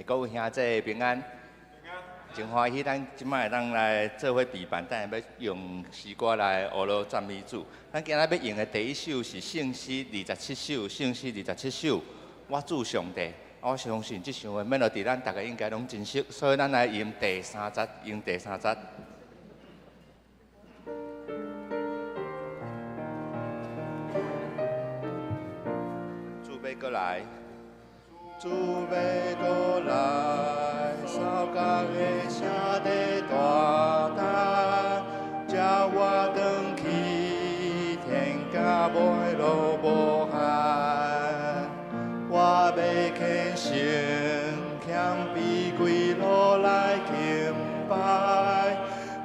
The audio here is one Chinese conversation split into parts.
各位兄弟平安，真欢喜，咱即摆会当来做伙备办，等下要用诗歌来学罗赞美主。咱今仔要用的第一首是圣诗27首，圣诗27首，我主上帝。我相信这首的 melody 咱大家应该拢真熟，所以咱来用第3节，用第3节。主要过来。 主要过来，扫角的声地大胆，叫我转去天家袂落无限。我要虔诚谦卑跪落来敬拜，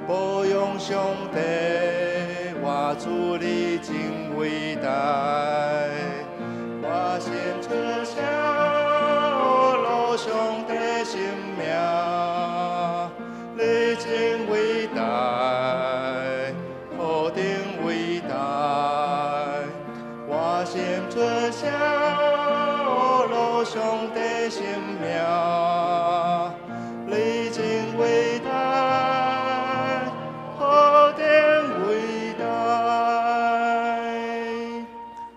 保养上帝，我主你真伟大，我先出声。 上帝生命，你真伟大，何等伟大！我先出声，落上帝生命，你真伟大，何等伟大！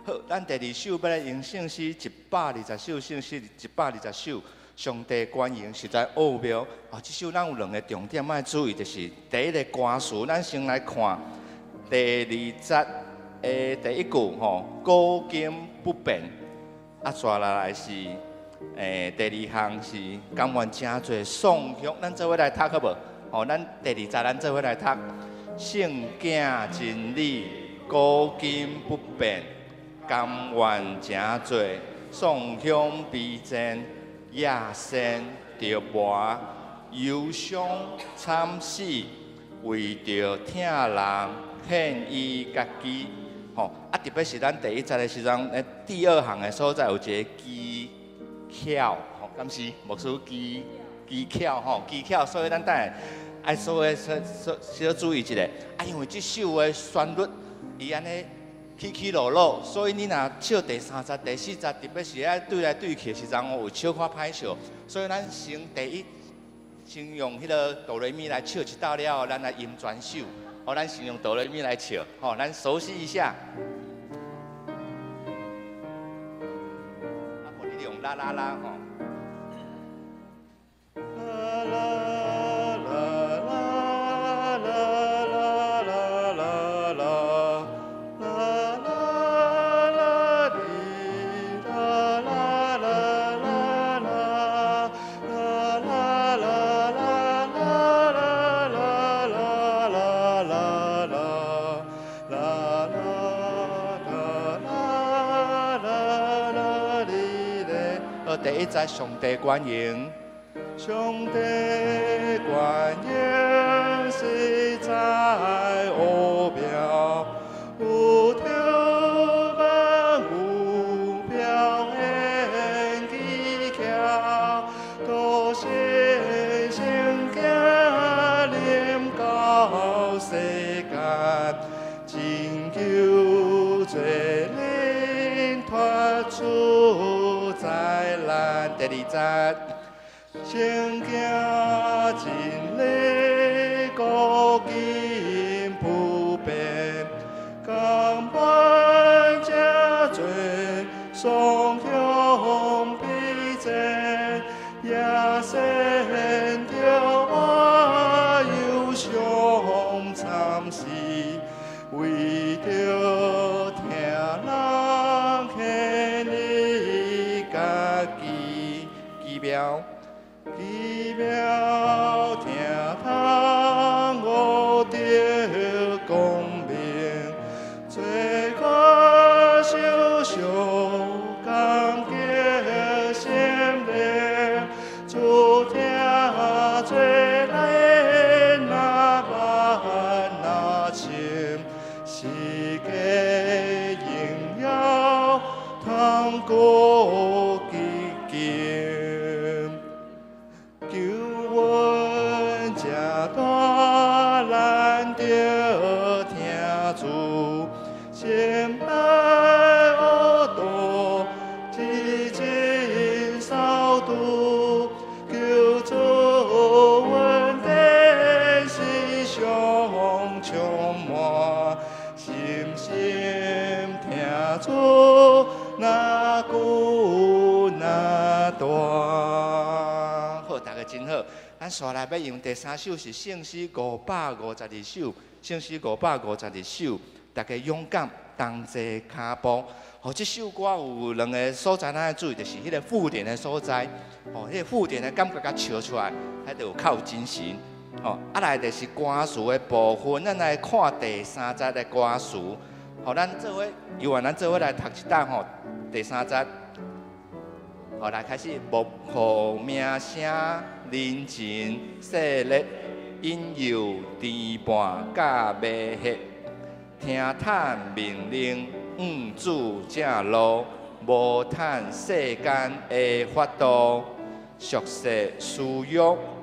好，咱第2首要来用圣诗120首，圣诗120首。 上帝管营实在奥妙啊！这首咱有2个重点要注意，就是第一个歌词，咱先来看第2节的第1句吼，古今不变。啊，接下来是第2项是甘愿真多颂香，咱做伙来读好无？吼，咱第2节咱做伙来读，圣经真理，古今不变，甘愿真多颂香悲赞。 野生着磨，忧伤惨死，为着疼人献伊家己。吼，啊，特别是咱第1节的时阵，第2项的所在有一个技巧，吼，敢是牧师技巧吼，技巧，所以咱等下爱所有小注意一下。啊，因为这首的旋律，伊安尼。 起起落落，所以你若唱第3节、第4节，特别是爱对来对去的时阵，有小可歹笑。所以咱先用迄个哆来咪来唱一道了，咱来吟全首。好，咱先用哆来咪来唱，好，咱熟悉一下。啊，不，你用啦啦啦吼。 第1节上帝管营，上帝管营实在奥妙，有条文有表现技巧，都是圣经临到世间，拯救罪人脱出灾难。第2节。 圣经真理，古今不变，甘愿这多颂香悲赞，也显着我忧伤惨死，为着听人献你家己奇妙。 奇妙听通我着光明，最可受伤感激心灵，主听最来那万那情，世界荣耀通过基金。 救阮这大难着听主，先来学道，至今扫度，咱刷来要用第3首是圣诗552首，圣诗552首，大家勇敢同齐脚步。哦，这首歌有2个所在咱要注意，就是迄个附点的所在。哦，迄个附点的感觉甲笑出来，迄就有较有精神。哦，来就是歌词的部分，咱来看第3节的歌词。好，咱做伙，由咱做伙来读一档吼，第3节。好，来开始，幕后名声人情热烈，引诱甜伴甲迷惑，听叹命令主正路，无叹世间的法度，俗世私欲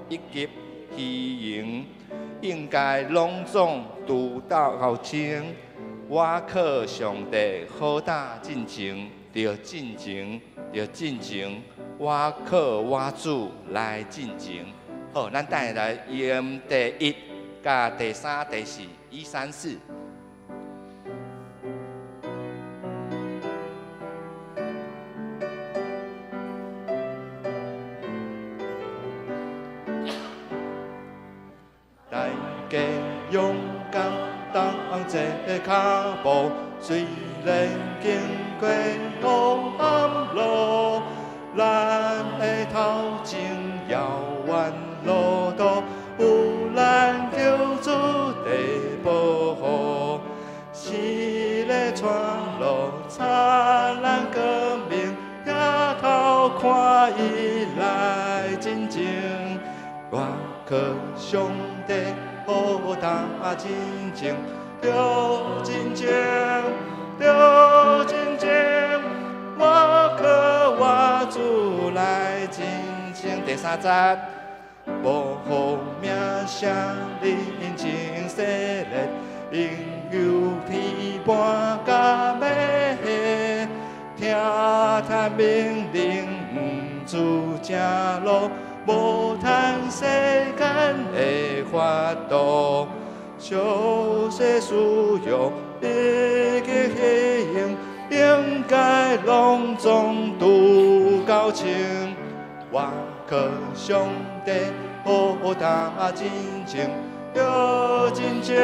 以及虚荣，应该拢总独到情。我靠上帝好大进前，着进前，着进前。我靠我主来进前。好，咱等下来用第1、甲第3、第4，1、3、4。大家勇敢同齐脚步，虽然经过黑暗路，咱的头前遥远路途，有咱救主的保护，是个传路灿烂革命，抬头看伊来进前，我靠上帝好大真情，着真情，着真情，我靠我主来真情。第3节，幕后名声人情热烈，应有天伴甲迷惑，听叹命令主正路，无叹世间的法度，俗世私欲以及虚荣，应该拢总拄到情。我靠上帝好大真情，着真情，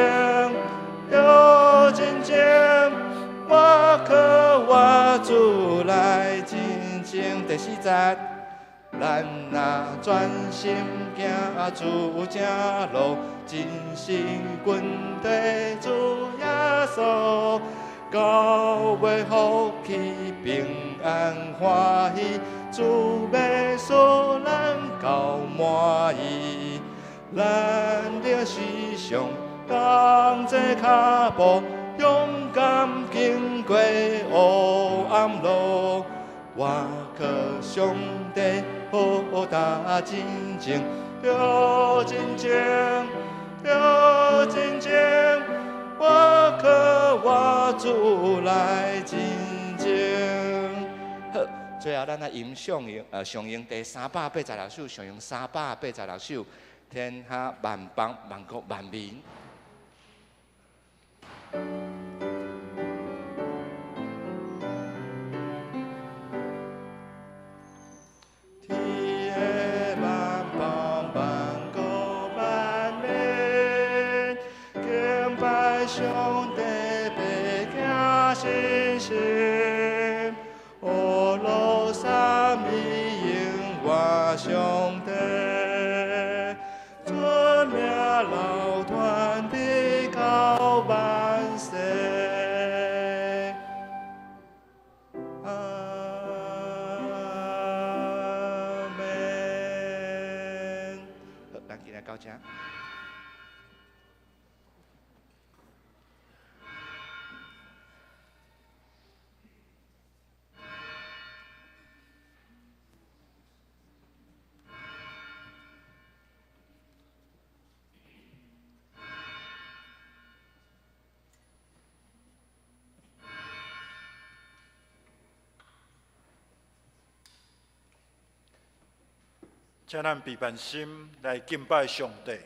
着真情。我靠我主来真情。第4节。咱若专心行主正路，真心军队主耶稣，到尾福气平安欢喜，主要使咱到满意。咱着时常同齐脚步，勇敢经过黑暗路。我靠上帝好大真情，着真情，着真情。我靠我主来真情。好，最后咱来吟上用第386首，上用386首，天下万邦万国万民。上帝白行信心，哦，罗三一应我上帝，尊名老团的高万岁。阿门。好，咱今日到这。请咱备办心来敬拜上帝。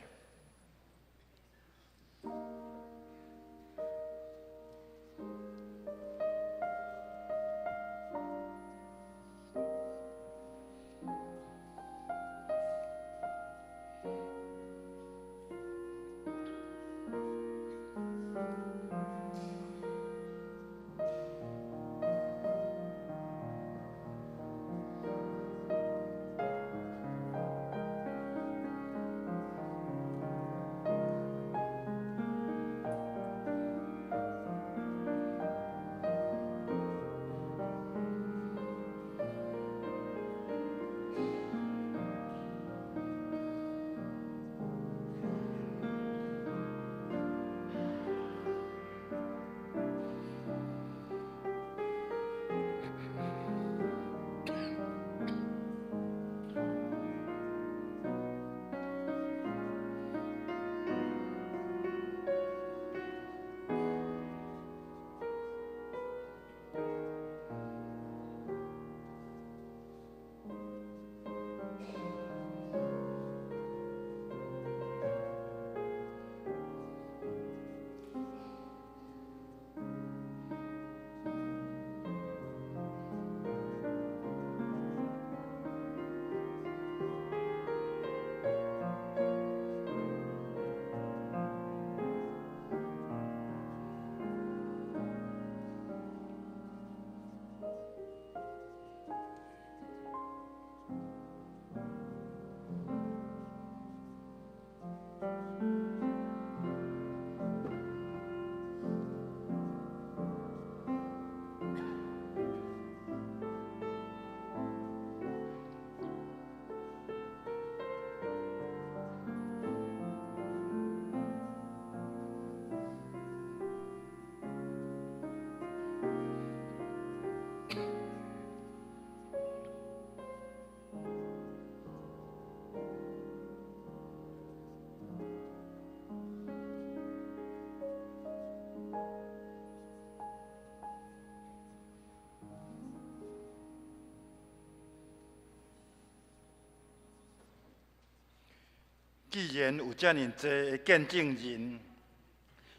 既然有遮尔济的见证人，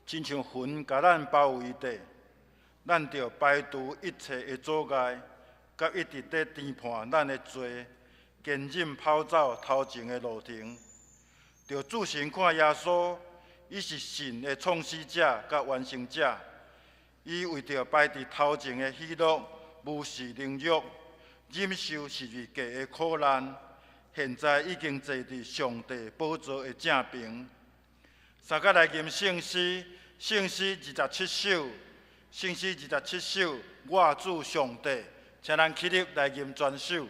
亲像云甲咱包围着，咱着排除一切的阻碍，甲一直在颠盘咱的罪，坚忍跑走头前的路程。着注神看耶稣，伊是神的创始者甲完成者，伊为着排伫头前的喜乐，无视凌辱，忍受十字架的苦难。现在已经坐伫上帝宝座的正边。三甲来念圣诗，圣诗27首，圣诗27首，我主上帝，请咱起立来念全首。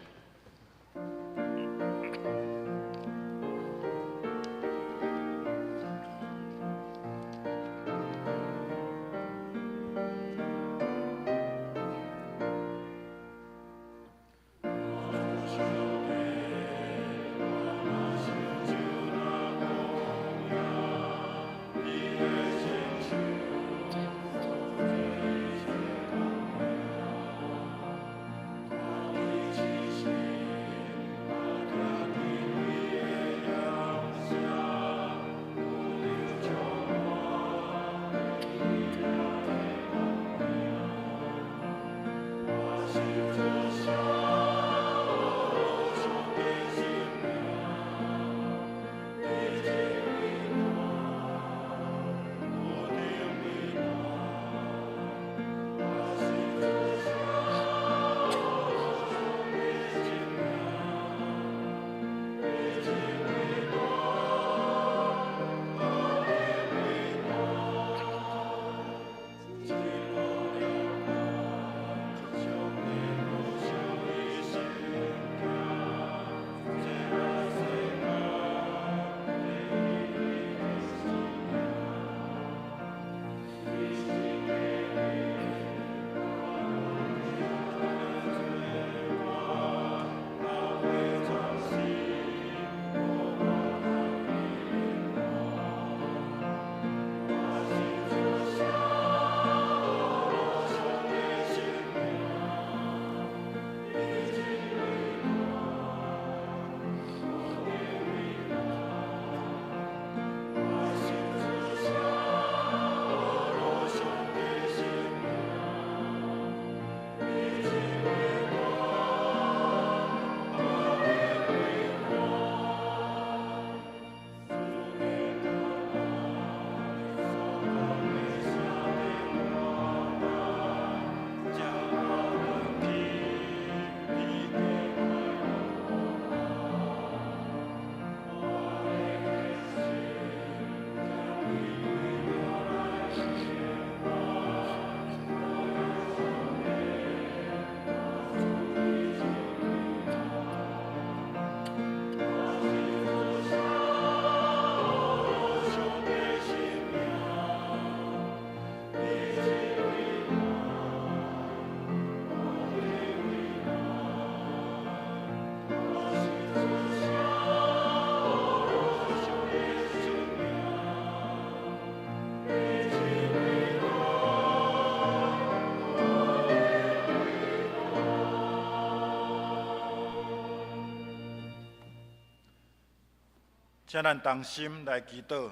请咱同心来祈祷，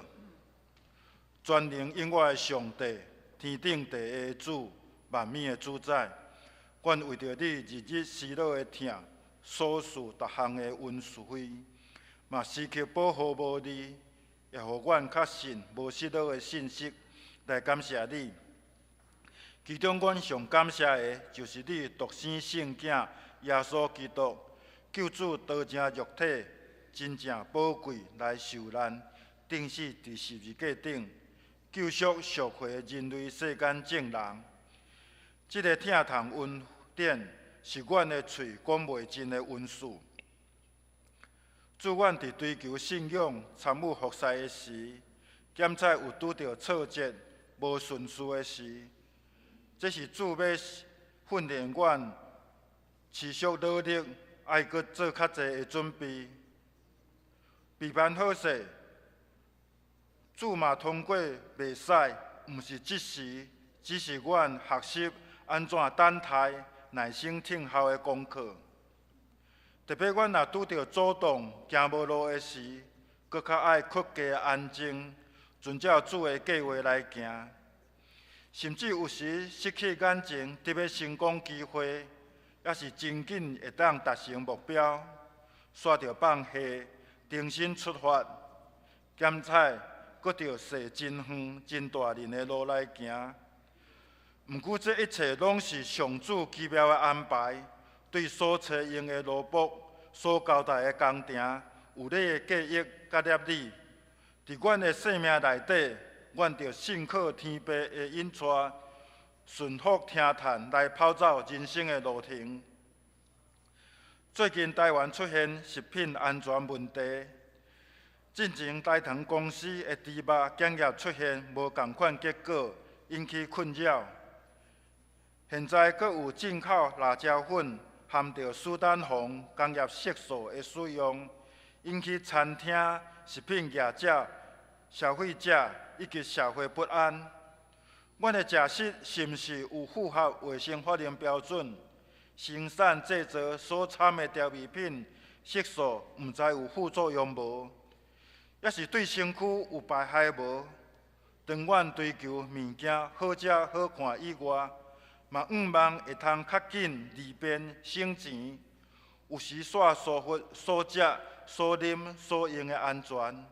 全能永远的上帝，天顶地下的主，万物的主宰，阮为着你日日思劳的疼，所事逐项的温是非，嘛时刻保护无你，也互阮较信无失落的信息来感谢你。其中阮上感谢的，就是你独生圣子耶稣基督，救主道成肉体。真正宝贵来受难，钉死伫十字架顶，救赎赎回人类世间正人。这个疼痛恩典是阮的嘴讲袂尽的恩赐。主，阮伫追求信仰、参悟服侍的时，检测有拄到挫折、无顺序的时，这是主要训练阮持续努力，爱搁做较济的准备。备办好势，主嘛通过袂使，毋是即时，只是阮学习安怎等待、耐心听候的功课。特别阮若拄着阻挡、行无路的时，搁较爱搁加安静，遵照主的计划来行。甚至有时失去眼睛，得要成功机会，也是真紧会当达成目标。煞着放下，重新出发，减彩，搁着驶真远、真大人的路来行。毋过，这一切拢是上主奇妙的安排，对所找用的罗卜、所交代的工程，有你的计划甲业力。伫阮的生命内底，阮着信靠天父的引带，顺服听叹来跑走人生的路程。最近台湾出现食品安全问题，进前大糖公司的猪肉检验出现无同款结果，引起困扰。现在阁有进口辣椒粉含着斯坦红工业色素的使用，引起餐厅、食品业者、消费者以及社会不安。阮的食食是毋是有符合卫生法令标准？生产制造所掺的调味品色素，毋知有副作用无？也是对身躯有败害无？当阮追求物件好食好看以外，嘛毋望会通较紧利便省钱，有时煞疏忽所食、所啉、所用的安全。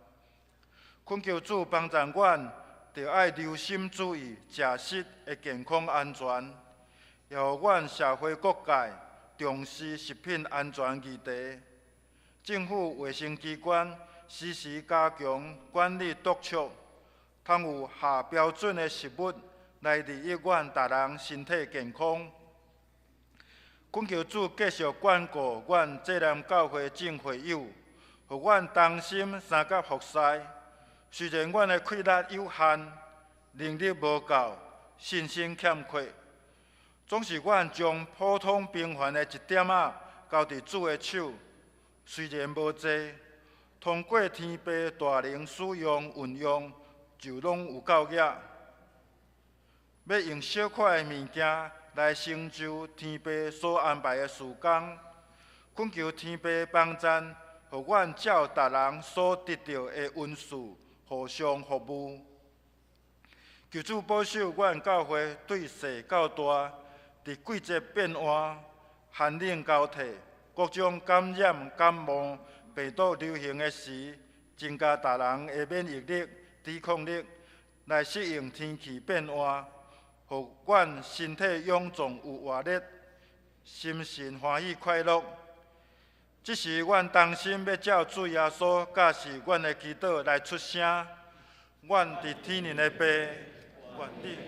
恳求主帮助阮，着爱留心注意食食的健康安全，也互阮社会各界重视食品安全议题。政府卫生机关时时加强管理督促，通有下标准的食物来利益阮大人身体健康。恳求主继续眷顾阮济南教会众会友，互阮同心三甲服侍。虽然阮的气力有限，能力无够，信心欠缺，总是阮将普通平凡的一点仔交伫主的手，虽然无济，通过天父大能使用运用，就拢有够额。要用小块的物件来成就天父所安排的事工，恳求天父帮赞，互阮照逐人所得到的恩赐，互相服务。求主保守阮教会对小到大，伫季节变换、寒冷交替、各种感染、感冒、病毒流行的时，增加逐人的免疫力、抵抗力，来适应天气变化，互阮身体勇壮有活力，心神欢喜快乐。这是阮当心要照主耶稣教示阮的祈祷来出声。阮伫天灵的爸，愿你。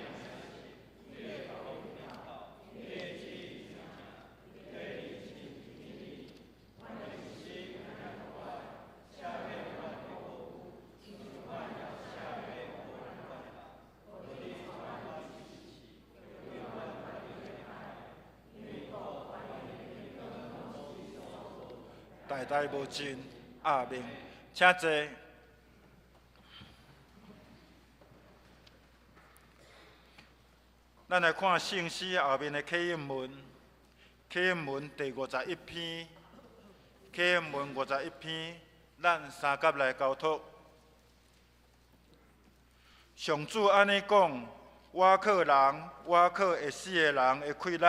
代代无尽，阿明，请坐。咱来看圣诗后面的启应文，启应文第51篇，启应文51篇，咱三甲来交托。上主安尼讲：我靠人，我靠会死的人的气力。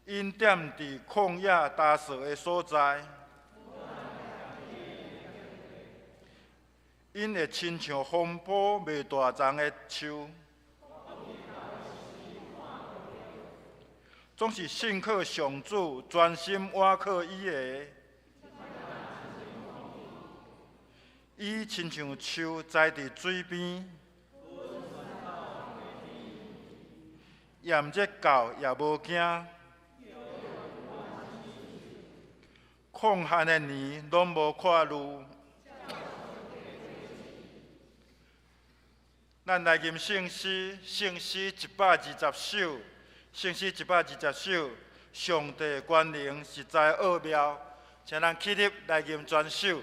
因踮伫旷野大树的所在，因会亲像风波未大丛的树，总是信靠上主，专心倚靠伊的。伊亲像树栽伫水边，炎热到也无惊。抗旱的年拢无看路，咱来吟圣诗，圣诗120首，圣诗120首，上帝权能实在奥妙，请咱起立来吟全首。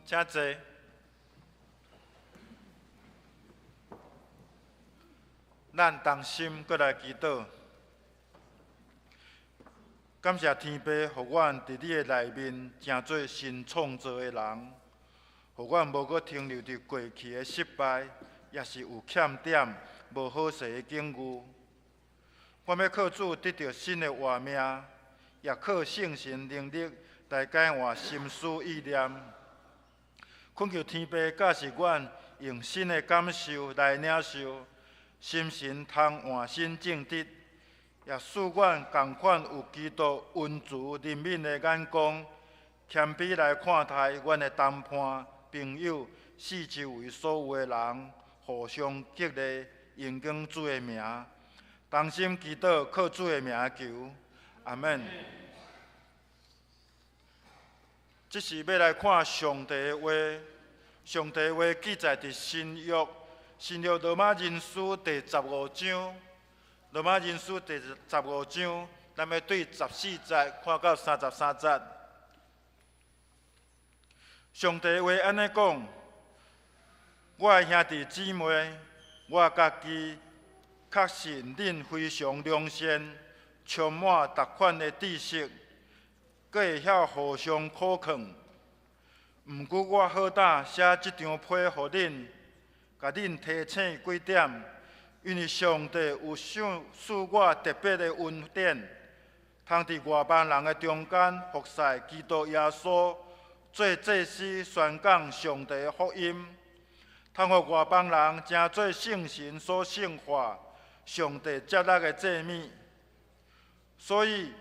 请坐。咱同心搁来祈祷，感谢天父，互阮伫你的内面成做新创造的人，互阮无搁停留伫过去的失败，也是有欠点、无好势的境遇。阮要靠主得到新的活命，也靠圣神能力来改换心思意念。恳求天父教示阮用新的感受来领受。心神通换新正直，也使阮同款有基督温慈怜悯的眼光，谦卑来看待阮的谈判朋友、四周围所有的人，互相激励，荣光主的名。同心祈祷，靠主的名求，阿门。这是要来看上帝的话，上帝的话记载伫新约。新约罗马人书第15章，罗马人书第15章，咱要对14节看到33节。上帝话安尼讲：我的兄弟姊妹，我家己确信恁非常良善，充满逐款的知识，阁会晓互相可靠。毋过我好胆写即张批予恁。甲恁提醒几点，因为上帝有赐我特别的恩典，通伫外邦人的中间服侍基督耶稣，做祭司宣讲上帝的福音，通互外邦人成做圣神所圣化、上帝接纳的祭物。所以，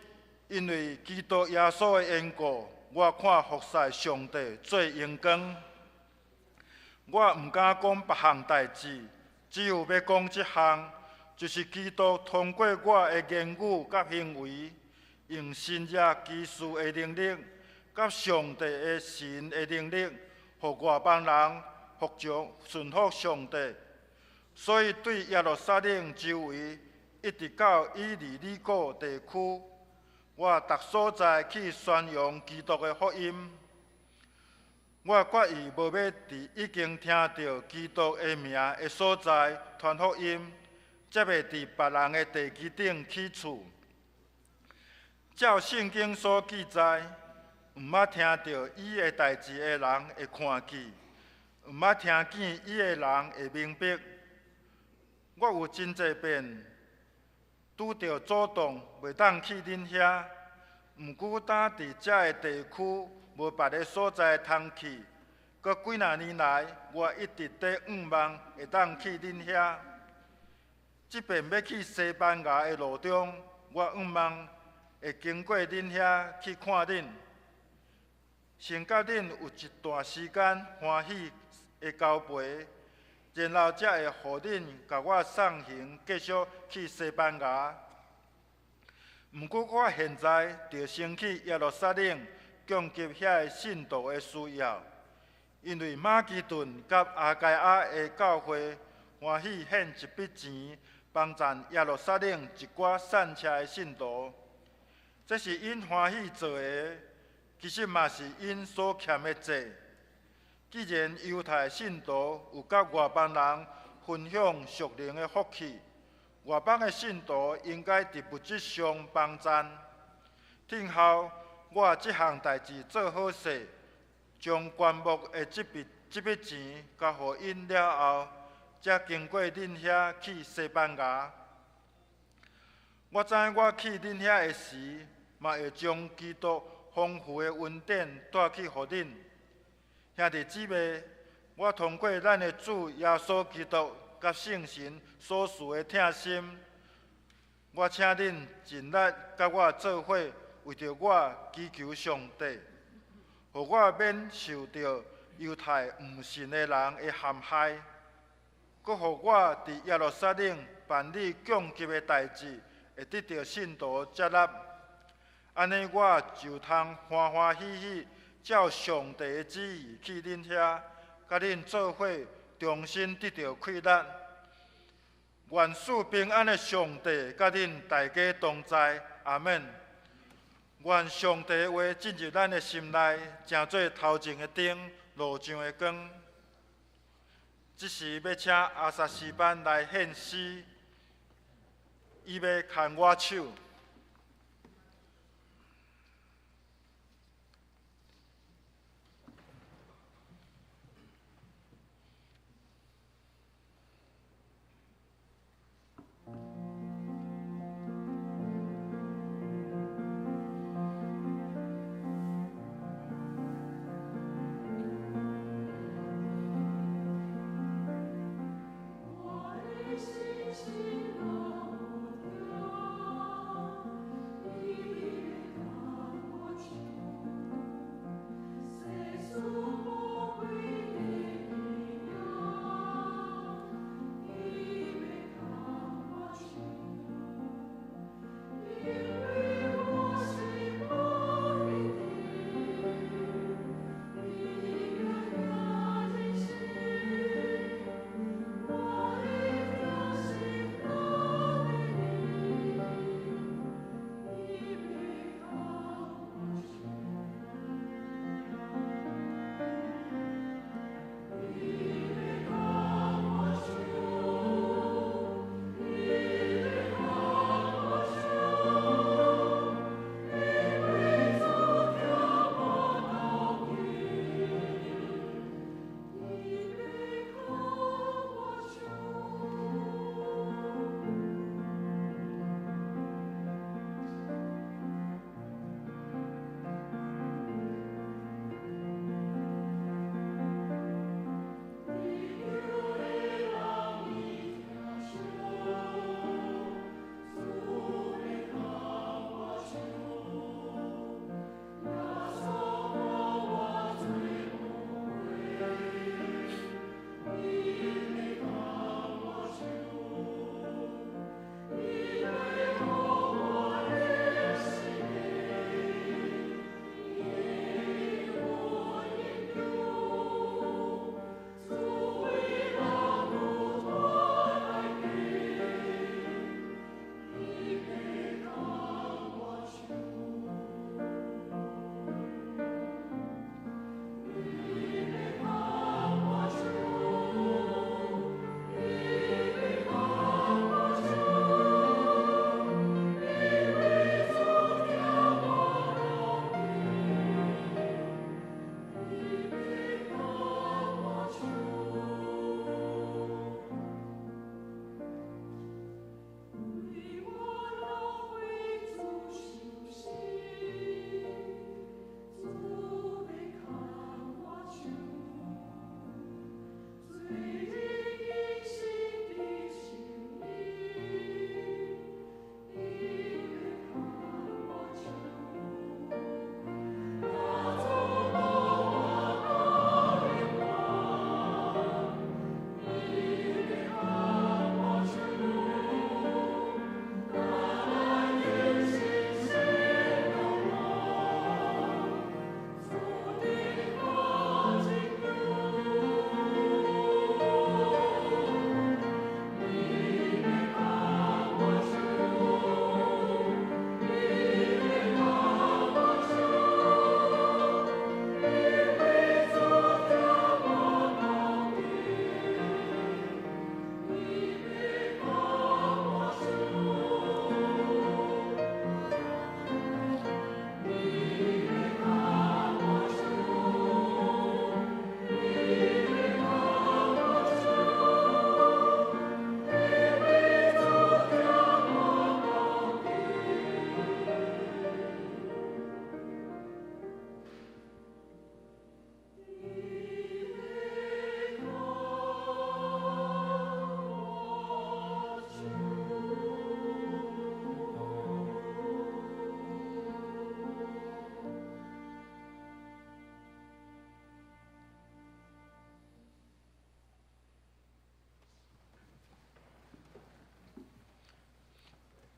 因为基督耶稣的缘故，我看服侍上帝最荣光。我毋敢讲别项代志，只有要讲一项，就是基督通过我的言语甲行为，用新约基础的能力，甲上帝的神的能力，互外邦人顺服上帝。所以对耶路撒冷周围，一直到以利里哥地区，我逐所在去宣扬基督的福音。我决意无要伫已经听到基督的名的所在传福音，则袂伫别人的地基顶起厝。照圣经所记载，毋捌听到伊的代志的人会看见，毋捌听见伊的人会明白。我有真侪遍拄着阻挡，袂当去恁遐，毋过当伫遮的地区。无别个所在通去，搁几若年来，我一直在仰望会当去恁遐。即便要去西班牙的路中，我仰望会经过恁遐去看恁，先甲恁有一段时间欢喜的交陪，然后才会互恁甲我送行，继续去西班牙。毋过我现在就先去耶路撒冷。供给遐个信徒的需要，因为马其顿甲阿盖亚的教会欢喜献一笔钱，帮赞耶路撒冷一寡散车的信徒。这是因欢喜做的，其实嘛是因所欠的债。既然犹太信徒有甲外邦人分享属灵的福气，外邦的信徒应该伫物质上帮赞。听后。我即项代志做好势，将棺木的即笔钱交互因了后，才经过恁遐去西班牙。我知我去恁遐的时，嘛会将基督丰富的恩典带去互恁。兄弟姊妹，我通过咱的主耶稣基督甲圣神所赐的疼心，我请恁尽力甲我做伙。为着我祈求上帝，互我免受到犹太毋信的人的陷害，搁互我伫耶路撒冷办理供给的代志，会得到信徒接纳。安尼我就通欢欢喜喜照上帝的旨意去恁遐，甲恁做伙重新得到快乐。愿赐平安的上帝甲恁大家同在，阿门。愿上帝的话进入咱的心内，成做头前的灯，路上的光，即是要请阿萨斯班来献诗，伊要牵我手。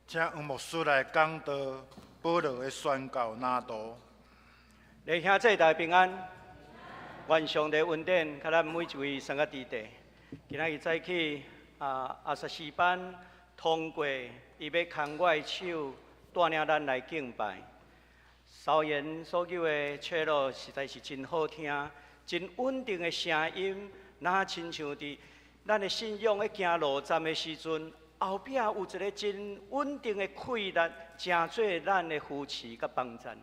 请黄牧师来讲道保罗的宣告拿读。弟兄姊妹大家平安，愿上帝恩典，甲咱每一位参加伫地。今仔日早起阿萨斯班通过，伊要牵我的手，带领咱来敬拜。稍言所求的切乐实在是真好听，真稳定的声音，那亲像伫咱的信仰咧行路站的时阵，后壁有一个真稳定的气力，成做咱的扶持甲帮衬。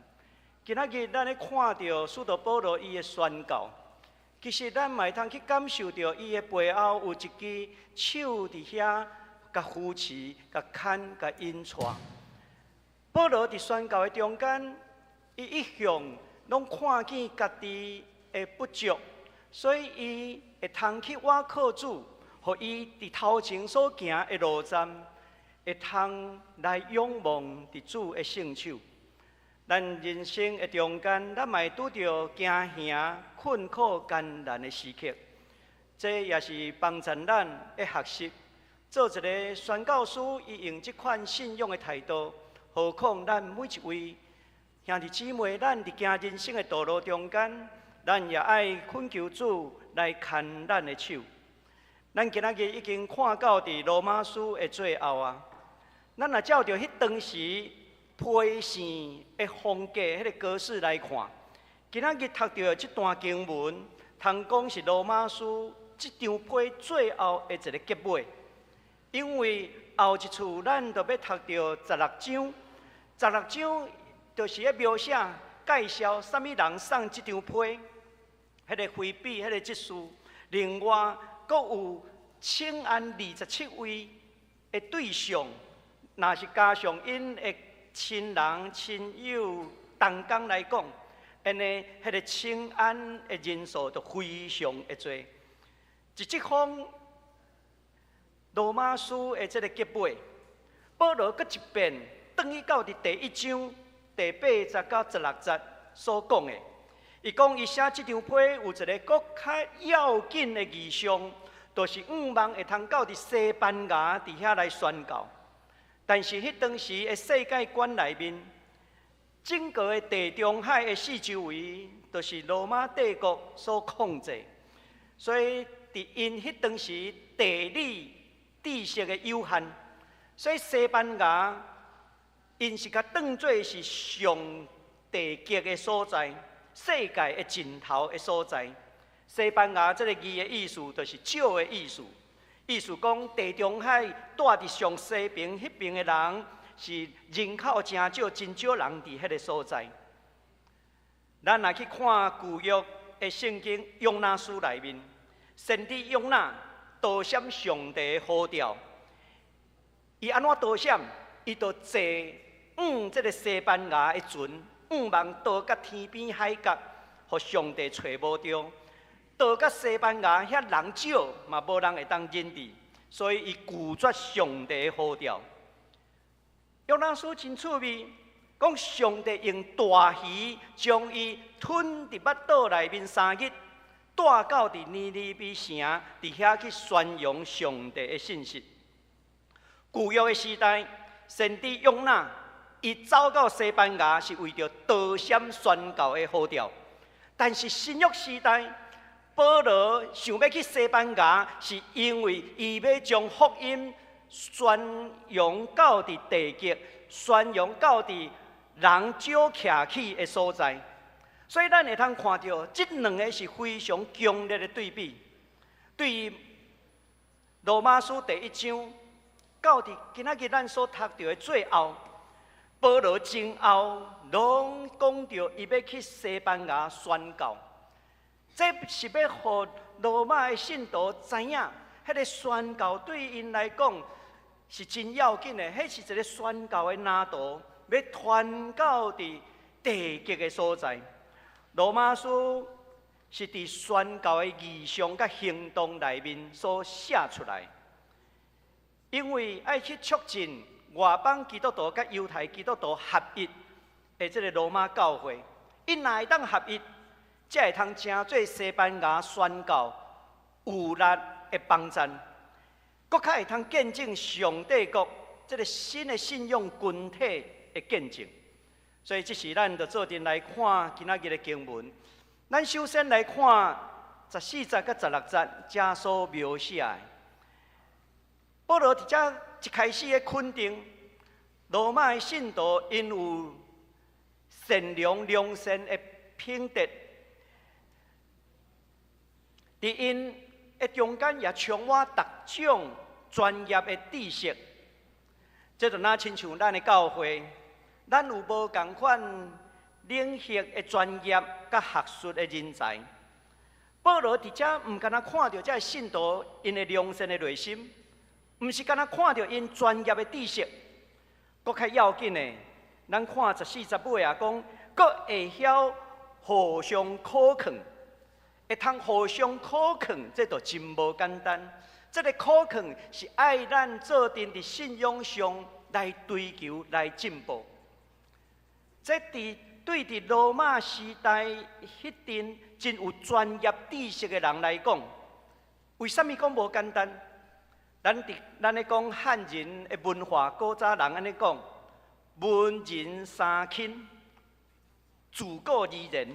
今仔日咱咧看到使徒保罗伊的宣告，其实咱嘛会通去感受到伊的背后有一支手伫遐，甲扶持、甲牵、甲引带。保罗伫宣告的中间，伊一向拢看见家己的不足，所以伊会通去倚靠主，互伊伫头前所行的路站，会通来仰望伫主的圣手。咱人生的中间，咱嘛会拄着惊吓、困苦、艰难的时刻，这也是帮助咱的学习。做一个宣教师，伊用这款信仰的态度，何况咱每一位兄弟姊妹，咱伫行人生的道路中间，咱也爱恳求主来牵咱的手。咱今仔日已经看到伫罗马书的最后啊，咱若照着迄当时批示的风格、迄个格式来看，今仔日读到这段经文，通讲是罗马书这张批最后的一个结尾。因为后一处咱就要读到16章，16章就是咧描写介绍什么人送这张批，迄个回避、迄个节数。另外，阁有请安27位的对象，若是加上因的亲人、亲友同工来讲，安尼迄个请安的人数就非常的多。一即封罗马书的这个结尾，保罗搁一遍转去到第1章第8节到16节所讲的，伊讲伊写这张批有一个搁较要紧的意向，就是望会通到伫西班牙伫遐来宣告。但是迄当时的世界观内面，整个的地中海的四周围，都是罗马帝国所控制，所以伫因迄当时地理知识的有限，所以西班牙因是甲当作是上地极的所在，世界的尽头的所在。西班牙这个字的意思，就是少的意思。意思讲，地中海住伫上西边迄边的人，是人口真少、真少人伫迄个所在。咱若去看旧约的圣经约拿书内面，先知约拿道闪上帝的呼召，伊安怎道闪？伊就坐这个西班牙的船，望倒到天边海角，互上帝找无着。到到西班牙，遐人少，嘛无人会当忍住，所以伊拒绝上帝的呼召。约拿书真趣味，讲上帝用大鱼将伊吞伫腹肚内面3日，带到伫尼尼微城，伫遐去宣扬上帝的信息。旧约的时代，先知约拿伊走到西班牙，是为着道闪宣告的呼召。但是新约时代，保罗想要去西班牙，是因为伊要将福音宣扬到伫地极，宣扬到伫人少徛起的所在。所以咱会通看到，这两个是非常强烈的对比。对于罗马书第1章，到伫今仔日咱所读到的最后，保罗前后拢讲到伊要去西班牙宣告。这是要互罗马的信徒知影，迄个宣告对因来讲是真要紧的。迄是一个宣告的蓝图，要传到伫地极的所在。罗马书是伫宣告的意象甲行动内面所写出来，因为爱去促进外邦基督徒甲犹太基督徒合一的这个罗马教会，因若会当合一，才会通成做西班牙宣告有力的帮衬，搁较会通见证上帝国这个新的信仰群体的见证。所以，这是咱就做阵来看今仔日的经文。咱首先来看14节到16节，这所描写的。保罗伫这一开始的肯定，罗马的信徒因有善良良善的品德，伫因的中间也充满各种专业的知识。这就若亲像咱的教会，咱有无共款领域的专业甲学术的人才。保罗伫遮毋敢若看到这信徒因的良善的内心，毋是敢若看到因专业的知识，搁较要紧的，咱看14、15啊，讲搁会晓互相考劝，会通互相考劝，这就真无简单。这个考劝是爱咱做阵伫信仰上来追求、来进步。这对伫罗马时代迄阵真有专业知识的人来讲，为什么讲无简单？咱咧讲汉人的文化，古早人安尼讲，文人三亲，自古而然，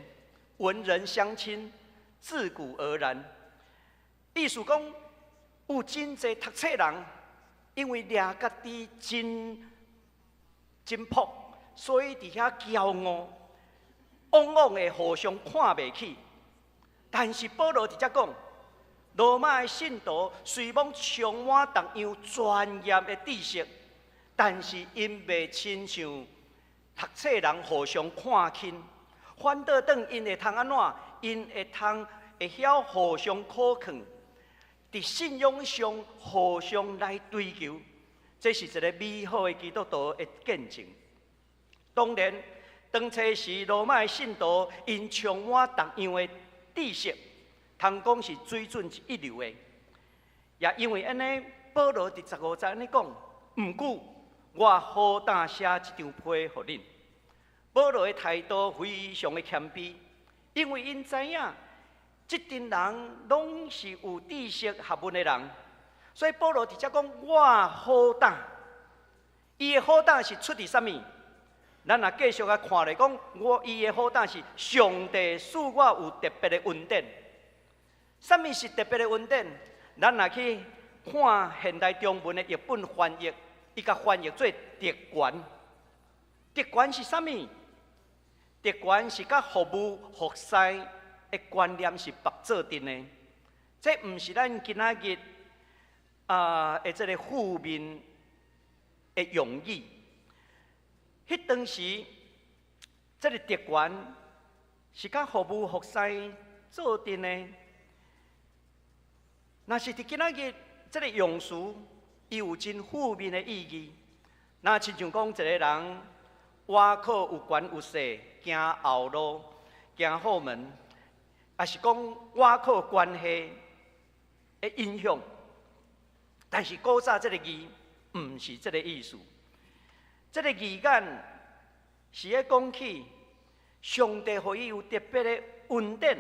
文人相亲，自古而然。意思讲，有真侪读册人，因为掠家己真朴，所以伫遐骄傲，往往会互相看袂起。但是保罗直接讲，罗马的信徒虽讲充满各样专业的知识，但是因袂亲像读册人互相看轻，反倒等因会通安怎？因会晓互相考劝。伫信仰上互相来追求，这是一个美好的基督徒的见证。当然，当初时罗马的信徒因充满各样的知识，通讲是水准是一流的。也因为安尼，保罗伫15节安尼讲：毋过我好胆写一张批予恁。保罗的态度非常的谦卑，因为因知影。这群人拢是有知识学问的人，所以保罗直接讲：我好胆。伊的好胆是出伫啥物？咱若继续啊看来讲，伊的好胆是上帝赐我有特别的恩典。啥物是特别的恩典？咱若去看现代中文的译本翻译，伊甲翻译做特权。特权是啥物？特权是甲服务服侍的观念是绑做阵的，这毋是咱今仔日的这个负面的用语。迄当时，这个特权是甲服务服侍做阵的。若是伫今仔日这个用词，伊有真负面的意义。那亲像讲一个人，外口有权有势，行后路，行后门。也是讲外口关系的影响，但是古早这个字毋是这个意思。这个字眼是咧讲起上帝予伊有特别的恩典，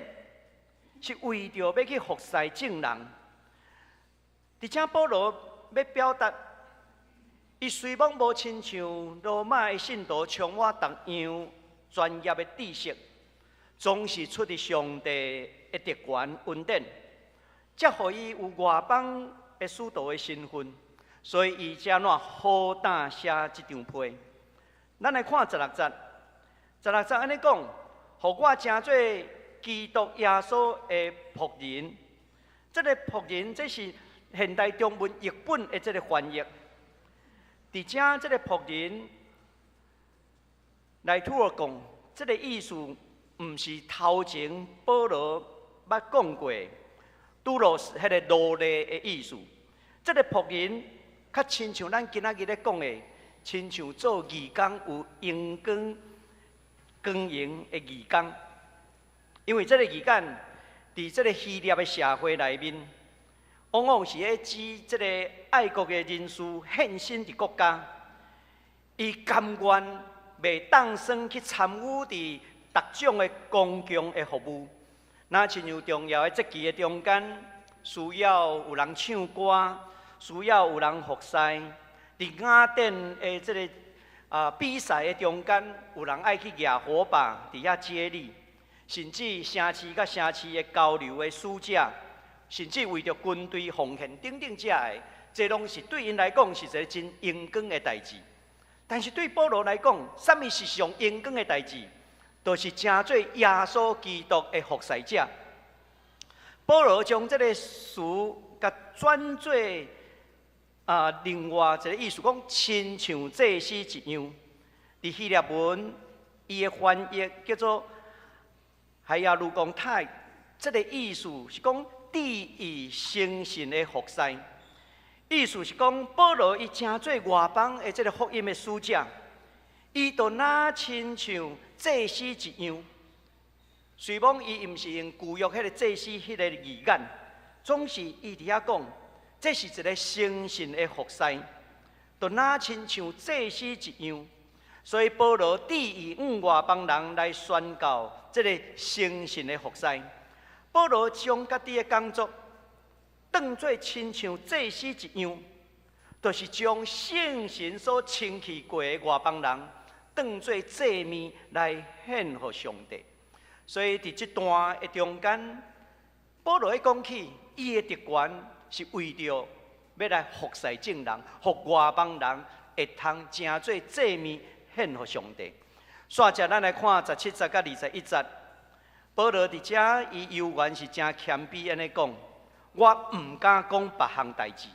是为着要去服侍众人。而且保罗要表达，伊虽讲无亲像罗马的信徒充满各样专业的知识。总是出自上帝的特权恩典，才予伊有外邦的使徒的身份，所以伊才怎好胆写这张批。咱来看16节，16节安尼讲，互我诚做基督耶稣的仆人。这个仆人，这是现代中文译本的这个翻译。伫遮这个仆人来拄我讲，这个意思。毋是头前保罗捌讲过，拄落迄个奴隶的意思。这个仆人较亲像咱今仔日咧讲的，亲像做义工有用工耕营的义工。因为这个义工伫这个希腊的社会内面，往往是咧指这个爱国的人士献身伫国家，伊甘愿袂当算去参与伫各种的公共的服务，那亲像重要的节期的中间，需要有人唱歌，需要有人服侍。伫雅典的这个比赛的中间，有人爱去举火把，伫遐接力，甚至城市甲城市的交流的使者，甚至为着军队奉献等等这的，这拢是对因来讲是一个真荣光的代志。但是对保罗来讲，什么是上荣光的代志？就是诚做耶稣基督的服侍者。保罗将这个词甲转做另外一个意思，讲亲像祭司一样。伫希腊文，伊的翻译叫做海亚鲁贡泰，这个意思是讲地以诚信的服侍。意思是讲，保罗伊正做外邦的这个福音的使者，伊就那亲像祭司一样。虽讲伊毋是用旧约迄个祭司迄个语言，总是伊伫遐讲，这是一个诚信的服侍，就那亲像祭司一样。所以保罗第一往外邦人来宣告这个诚信的服侍。保罗将家己的工作当作亲像祭司一样，就是将圣神所清去过的外邦人当作祭物来献给上帝。所以伫这段的中间，保罗一讲起伊的特权是为着要来服侍众人，互外邦人会通正做祭物献给上帝。煞者咱来看17节甲21节，保罗伫遮伊犹原是真谦卑安尼讲，我毋敢讲别项代志。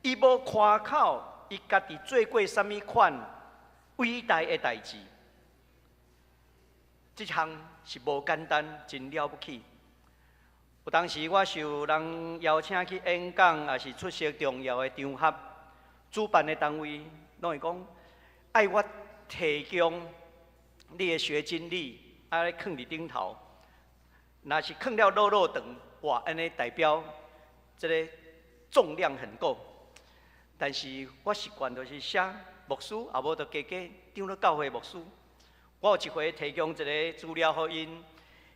伊无夸口，伊家己做过啥物款伟大的代志。这项是无简单，真了不起。有当时我受人邀请去演讲，也是出席重要的场合，主办的单位拢会讲，爱我提供你的学经历，爱放伫顶头。若是放了落长，哇，安尼代表这个重量很够。但是我习惯就是写牧师，也无就加张了教会牧师。我有一回提供一个资料给因，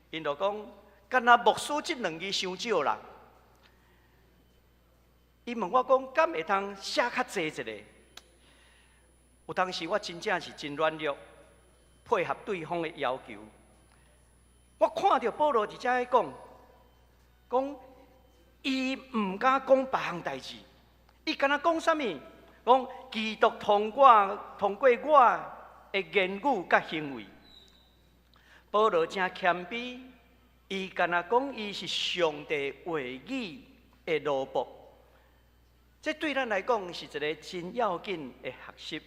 因就讲，敢若牧师这两字伤少啦。伊问我讲，敢会通写较济一个？有当时我真正是真软弱，配合对方的要求。我看到保罗伫遮讲伊毋敢讲别项代志，伊敢若讲啥物？讲基督通过我的言语甲行为。保罗真谦卑，伊敢若讲伊是上帝话语的奴仆。这对咱来讲是一个真要紧的学习。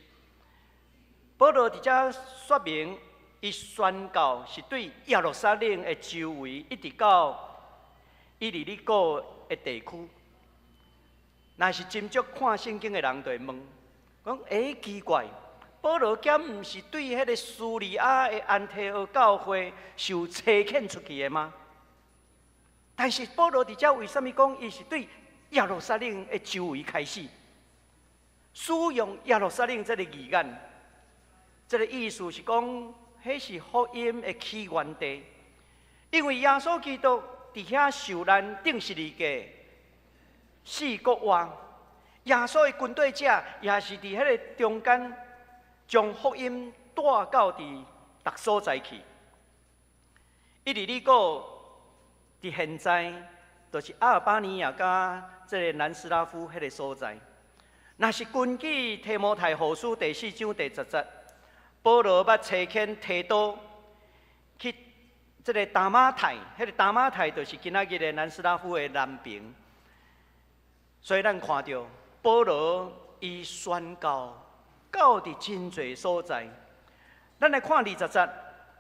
保罗伫遮说明，伊宣告是对耶路撒冷的周围，一直到伊利里哥的地区。若是斟酌看圣经的人，就会问：讲奇怪，保罗敢毋是对迄个叙利亚的安提阿教会受差遣出去的吗？但是保罗伫遮为什么讲伊是对耶路撒冷的周围开始使用耶路撒冷这个语言？这个意思是讲，迄是福音的起源地，因为耶稣基督伫遐受难定十字架，死国活。耶稣的军队者也是伫迄个中间，将福音带到伫逐所在去。伊利里哥伫现在，就是阿尔巴尼亚甲这个南斯拉夫迄个所在。若是根据提摩太后书第4章第10节，保罗捌差遣提多去这个达马太，迄个达马太就是今仔日的南斯拉夫的南边。所以咱看到保罗伊宣告到伫真侪所在。咱来看20节，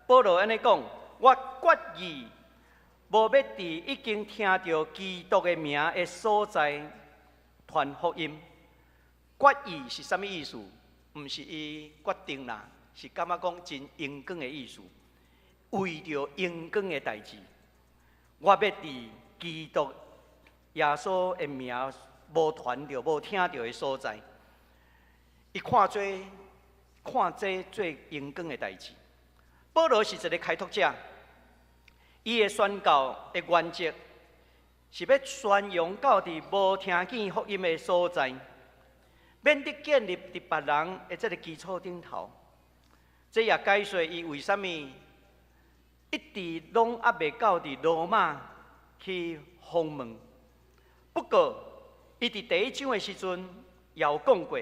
保罗安尼讲：我决意无要伫已经听到基督的名的所在传福音。决意是啥物意思？毋是伊决定啦，是感觉讲真勇敢的意思。为着勇敢的代志，我要伫基督耶稣的名无传着、无听着的所在，伊看这做勇敢的代志。保罗是一个开拓者，伊的宣告的原则是要宣扬到伫无听见福音的所在，免得建立伫别人的这个基础顶头。这也解说伊为什么一直拢还未到伫罗马去访问。不过，伊伫第1章的时阵也有讲过，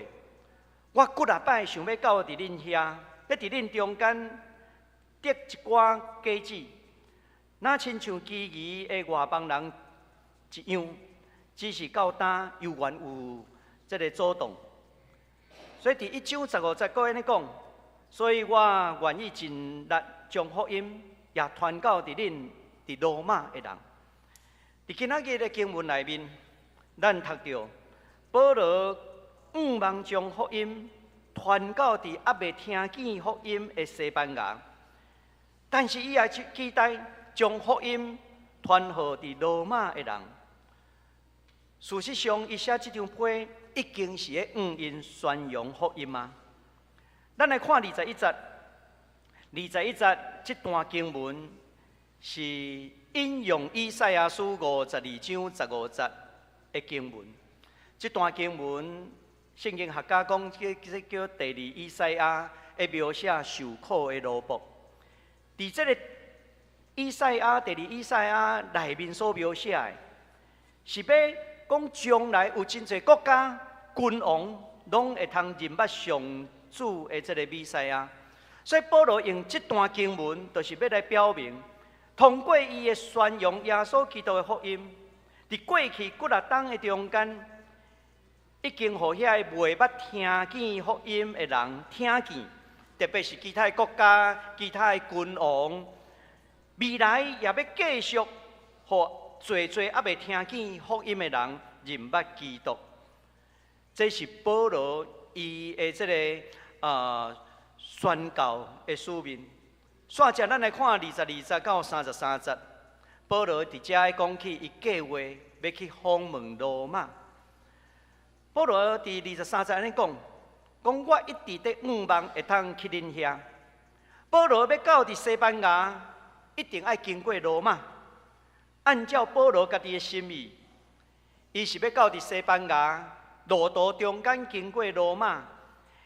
我几啊摆想要到伫恁遐，要伫恁中间得一寡果子，那亲像其余的外邦人一样，只是到单又原有这个阻挡。所以伫1章15节佫安尼讲，所以我愿意尽力将福音也传到伫恁伫罗马的人。伫今仔日的经文内面，咱读到保罗望将福音传到伫还未听见福音的西班牙，但是伊也期待将福音传予伫罗马的人。事实上，伊写这张批已经是咧因宣扬福音啊。咱来看21节，21节这段经文是引用以赛亚书52章15节的经文。这段经文，圣经学家讲，这叫第2以赛亚的描写受苦的奴仆。伫这个以赛亚第2以赛亚内面所描写的，是要讲将来有真侪国家君王拢会通认捌上主的这个弥赛亚。所以保罗用这段经文，就是要来表明，通过伊的宣扬耶稣基督的福音，伫过去几啊冬的中间，已经互遐个未捌听见福音的人听见，特别是其他的国家、其他的君王，未来也要继续互侪还未听见福音的人认捌基督。这是保罗伊的这个宣告的使命。煞者，咱来看22节到33节，保罗伫遮讲起伊计划要去访问罗马。保罗伫23节安尼讲，我一直伫望会通去恁遐。保罗要到伫西班牙，一定爱经过罗马。按照保罗家己的心意，伊是要到伫西班牙，路途中间经过罗马，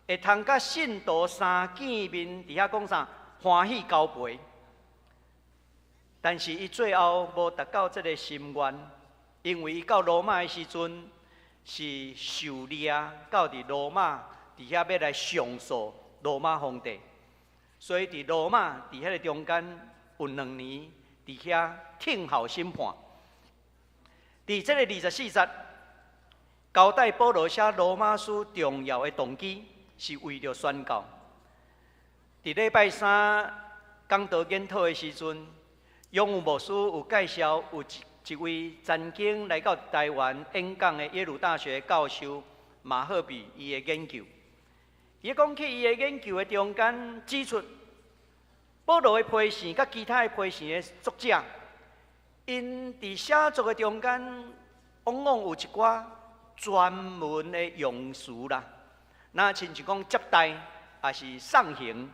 会通甲信徒三见面，伫遐讲啥欢喜交陪。但是伊最后无达到这个心愿，因为伊到罗马的时阵是受掠到伫罗马，伫遐要来上诉罗马皇帝，所以伫罗马伫遐个中间有2年。伫遐听候审判。伫这个24节，交代保罗写罗马书重要的动机，是为了宣告。伫礼拜3讲道研讨的时阵，永武牧师有介绍有一位曾经来到台湾演讲的耶鲁大学教授马赫比伊的研究。伊讲起伊的研究的中间指出。保罗的批示，甲其他的批示的作者，因伫写作的中间，往往有一寡专门的用词啦，那亲像讲接待，也是送行，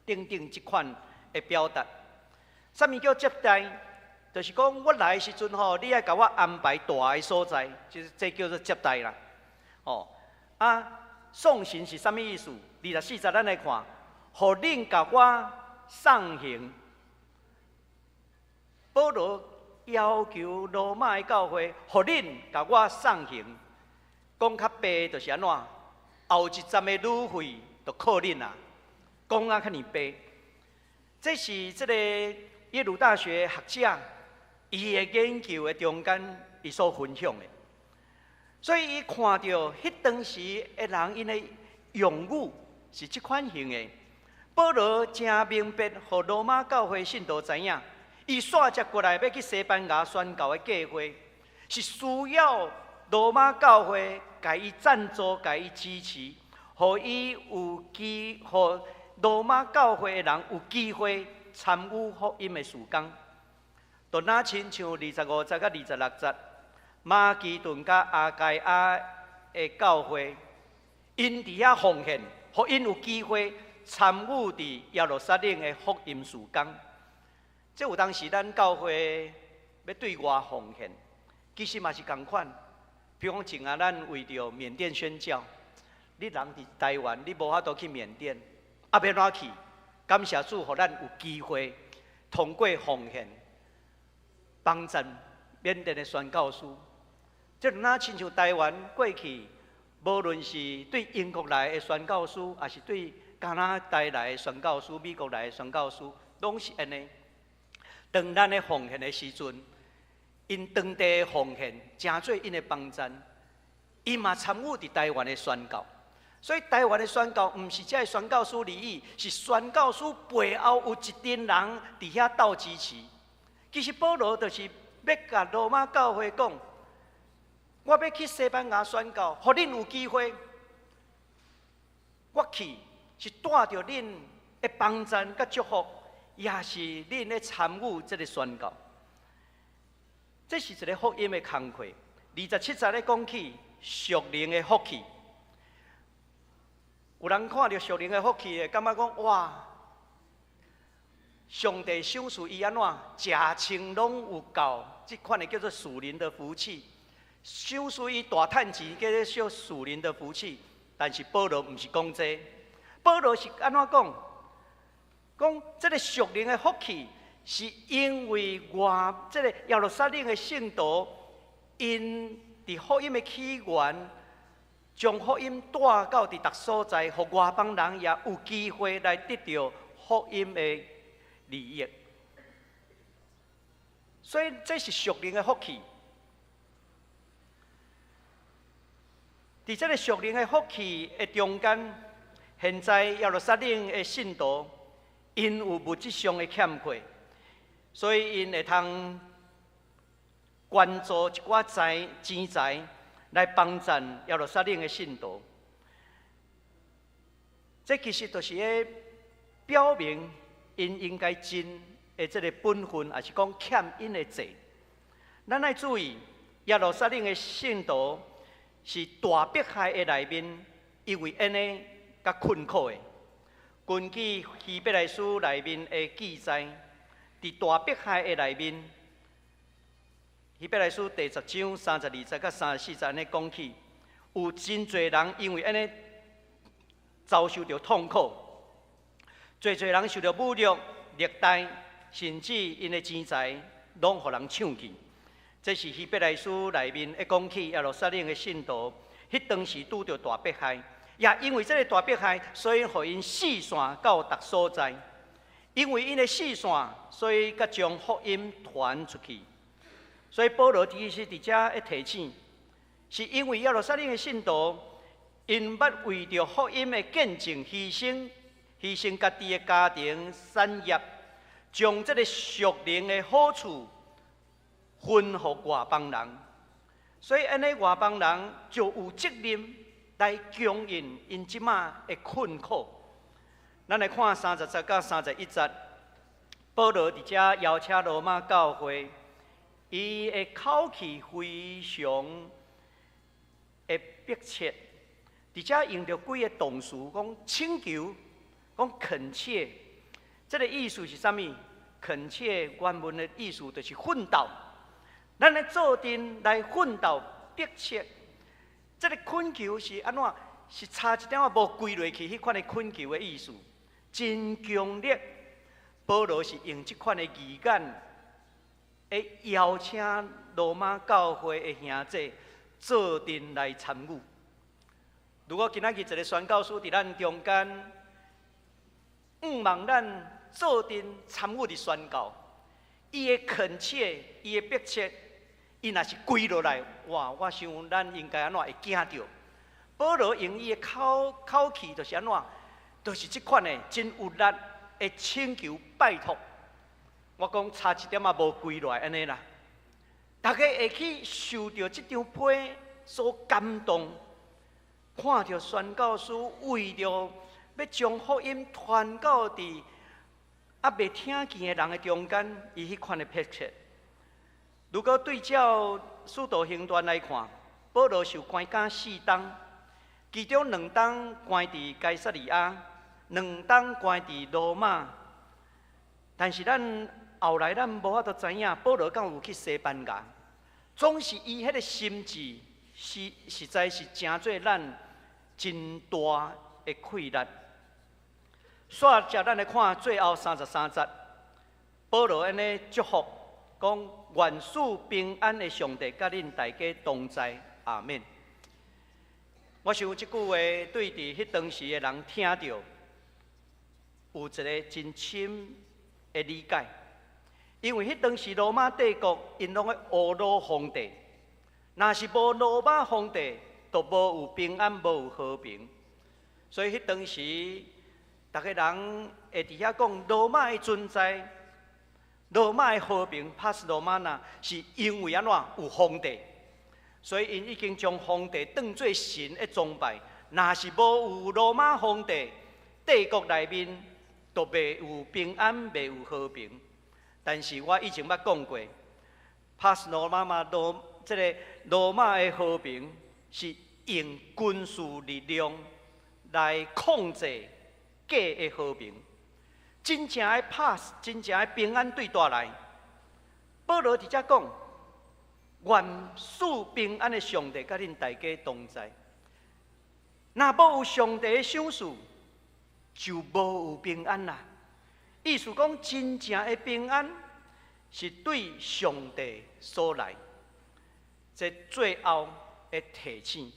等等即款的表达。啥物叫接待？就是讲我来的时阵吼，你爱甲我安排大的所在，就是这叫做接待啦。送行是啥物意思？24节咱来看，互恁甲我。送行，保罗要求罗马的教会，互恁甲我送行。讲较白就是安怎？后一站的旅费就靠恁啦。讲较尼白，这是这个耶鲁大学学者伊的研究的中间，伊所分享的。所以伊看到迄当时的人，因的用语是即款型的。保罗真明白，互罗马教会信徒知影，伊煞接过来要去西班牙宣教的计划，是需要罗马教会甲伊赞助、甲伊支持，互伊有机，互罗马教会的人有机会参与福音的事工。就那亲像25节到26节，马其顿甲阿该亚的教会，因伫遐奉献，互因有机会。参与伫耶路撒冷的福音事工，这有当时咱教会要对外奉献，其实嘛是同款。比如讲，前啊，咱为着缅甸宣教，你人伫台湾，你无法度去缅甸，要怎去？感谢主，互咱有机会通过奉献，帮助缅甸的宣教师。这哪亲像台湾过去，无论是对英国来的宣教师，还是对加拿大来的宣教师、美国来的宣教师，拢是安尼。当咱咧奉献的时阵，因当地的奉献，真做因的帮赞。伊嘛参与伫台湾的宣教，所以台湾的宣教，毋是只个宣教师而已，是宣教师背后有一群人伫遐斗支持。其实保罗就是要甲罗马教会讲，我要去西班牙宣教，互恁有机会，我去是带着恁的帮赞甲祝福，也是恁咧参与这个宣教。这是一个福音的工课。27节咧讲起属灵的福气，有人看到属灵的福气，会感觉讲哇，上帝赏赐伊安怎，食穿拢有够，这款的叫做属灵的福气。赏赐伊大趁钱，叫做属灵的福气。但是保罗毋是讲这，保罗是安怎讲？讲这个属灵的福气，是因为这个耶路撒冷的圣徒，因伫福音的起源，将福音带到伫逐所在，互外邦人也有机会来得到福音的利益。所以这是属灵的福气。伫这个属灵的福气的中间，现在耶路撒冷的信徒，因有物质上的欠缺，所以因会通捐助一寡钱财来帮赞耶路撒冷的信徒。这其实就是咧表明因应该尽的这个本分，也是讲欠因的债。咱要注意，耶路撒冷的信徒是大迫害的内面，因为安尼甲困苦的。根据希伯来书内面的记载，伫大迫害的内面，希伯来书第10章32节到34节安尼讲起，有真侪人因为安尼遭受着痛苦，侪人受着侮辱、虐待，甚至因的钱财拢互人抢去。这是希伯来书内面一讲起耶路撒冷的信徒，迄当时拄着大迫害，也因为这个大迫害，所以互因四散到逐所在。因为因的四散，所以甲将福音传出去。所以保罗其实伫遮一提醒，是因为耶路撒冷的信徒，因捌为着福音的见证牺牲家己的家庭产业，将这个属灵的好处分予外邦人。所以安尼外邦人就有责任来供应因即马的困苦。咱来看30节到31节，保罗伫遮邀请罗马教会，伊的口气非常的迫切，伫遮用着几个动词，讲请求，讲恳切。这个意思是啥物？恳切原文的意思就是奋斗，咱来做阵来奋斗，迫切。这个恳求是安怎？是差一点仔无跪落去，迄款的恳求的意思。真强烈，保罗是用这款的语言，会邀请罗马教会的兄弟做阵来参与。如果今仔日一个宣教师伫咱中间，望咱做阵参与伫宣教，伊的恳切，伊的迫切，伊若是跪落来，哇！我想咱应该安怎会惊着？保罗用伊的口气，就是安怎？就是这款的真有力的请求拜托，我讲差一点仔无跪落来安尼啦。大家会去受到这张批所感动，看到宣教师为着要将福音传到伫未听见的人的中间，伊迄款的迫切。如果对照《使徒行传》来看，保罗受关监4冬，其中2冬关伫该撒利亚。2冬关伫罗马，但是咱后来咱无法度知影保罗敢有去西班牙，总是伊迄个心志实在是真做咱真大的气力。煞接咱来看最后33节，保罗安尼祝福讲：愿赐平安的上帝，甲恁大家同在，阿免。我想即句话对伫迄当时的人听到。有一个真深的理解，因为迄当时罗马帝国因拢个俄罗皇帝，若是无罗马皇帝，就无有平安，无有和平。所以迄当时，逐个人会伫遐讲罗马的存在，罗马的和平，帕斯罗马那是因为安怎有皇帝，所以因已经将皇帝当作神的崇拜。若是无有罗马皇帝，帝国内面就袂有平安，袂有和平。但是我以前捌讲过，帕斯罗马这个罗马的和平是用军事力量来控制假的和平，真正的真正的平安对带来。保罗伫遮讲，愿赐平安的上帝甲恁大家同在。若无有上帝的赏赐，就无有平安啦。意思讲，真正的平安是对上帝所来。这最后的提醒，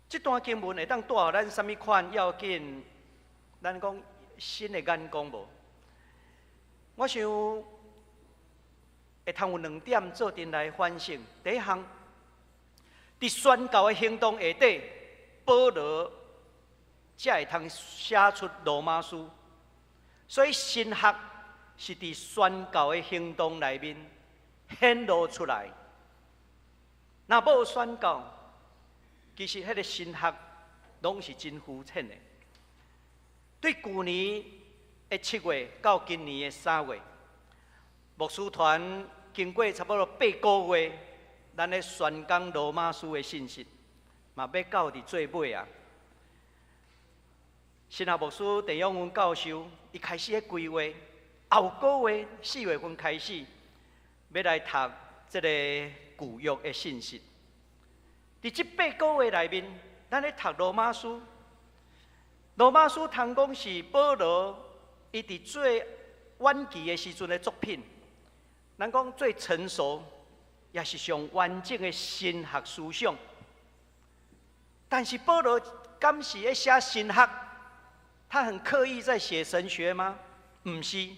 这段经文会当带予咱什么款要紧？咱讲新的眼光无？我想会通有2点做阵来反省。第一项，伫宣教的行动下底，保罗才会通写出罗马书。所以神学是伫宣教的行动内面显露出来。若无宣教，其实迄个神学拢是真肤浅的。对去年的7月到今年的3月，牧师团经过差不多8个月，咱咧宣讲罗马书的信息，嘛要到伫最尾啊。新学牧师陈永文教授，伊开始咧规划，后个月4月份开始，要来读这个旧约的信息。伫这8个月内面，咱咧读罗马书。罗马书通讲是保罗伊伫最晚期的时阵的作品，咱讲最成熟，也是上完整的神学思想。但是保罗敢是咧写神学？他很刻意在写神学吗？不是。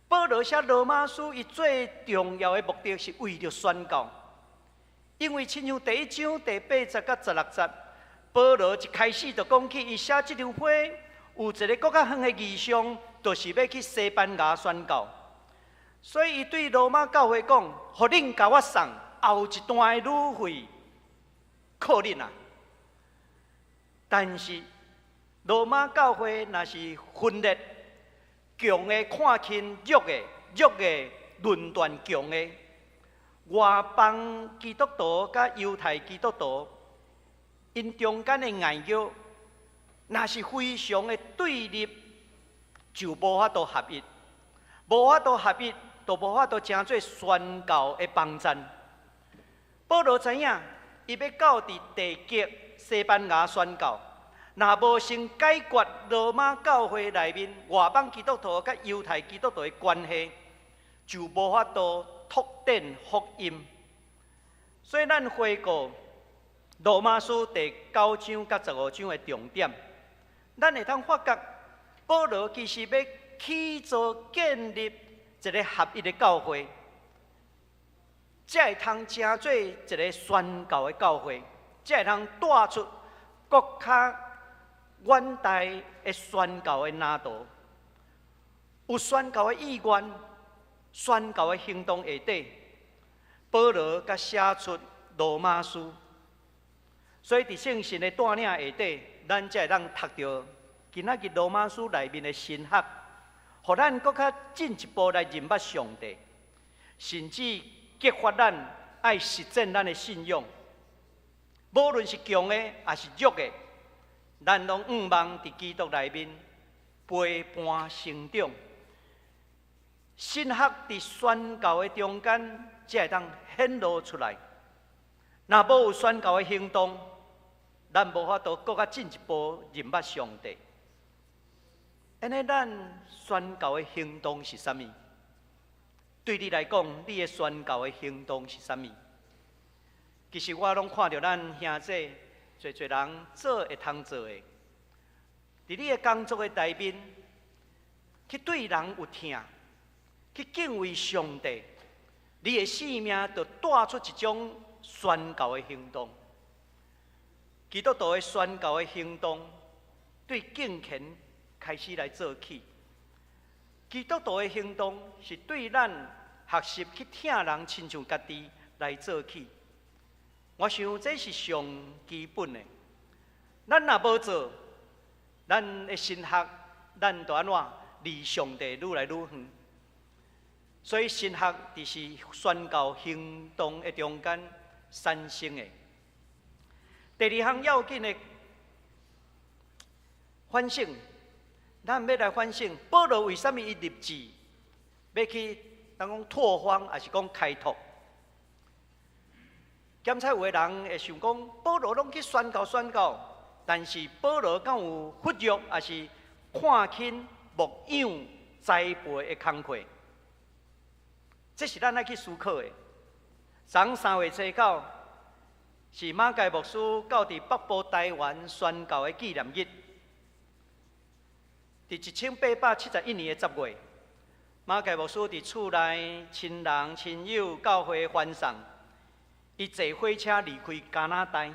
保罗写罗马书，伊最重要的目的是为了宣教。因为亲像第1章第8节到16节，保罗一开始就讲起，伊写这场会有一个更较远的意向，就是要去西班牙宣教。所以伊对罗马教会讲：，互恁甲我送后一段的旅费，靠恁啊！但是罗马教会若是分裂，强的看轻弱的，弱的论断强的。外邦基督徒甲犹太基督徒，因中间的硬约，若是非常的对立，就无法度合一。无法度合一，就无法度成做宣教的帮站。保罗知影，伊要到伫地极西班牙宣教，若无先解决罗马教会内面外邦基督徒甲犹太基督徒的关系，就无法度拓展福音。所以，咱回顾罗马书第9章甲15章的重点，咱会通发觉，保罗其实要起造建立一个合一的教会，才会通成做一个宣教的教会，才会通带出国较远大的宣教的蓝图，有宣教的意愿。宣教的行动下底，保罗甲写出罗马书，所以伫圣神的带领下底，咱才会当读到今仔日罗马书内面的神学，互咱搁较进一步来认捌上帝，甚至激发咱爱实践咱的信仰。无论是强的还是弱的，咱拢毋望伫基督内面陪伴成长。神学伫宣教的中间，才会当显露出来。若无有宣教的行动，咱无法度搁较进一步认捌上帝。安尼，咱宣教的行动是啥物？对你来讲，你的宣教的行动是啥物？其实我拢看到咱兄姐侪人做会通做的，伫你的工作的内面，去对人有疼。去敬畏上帝，你的生命就带出一种宣教的行动。基督徒的宣教的行动，对敬虔开始来做起。基督徒的行动是对咱学习去听人亲像家己来做起。我想这是上基本的。咱若无做，咱的神学，咱就安怎离上帝愈来愈远。所以神学就是宣教行动的中间产生的。第二项要紧的反省，咱要来反省保罗为什么伊立志要去当讲拓荒，还是讲开拓？检测有的人会想讲，保罗拢去宣教，但是保罗敢有忽略，还是看轻牧养栽培的工课？这是咱爱去思考的。昨3月初9是马偕牧师到伫北部台湾宣教的纪念日。伫1871年的10月，马偕牧师伫厝内亲人亲友教会欢送，伊坐火车离开加拿大，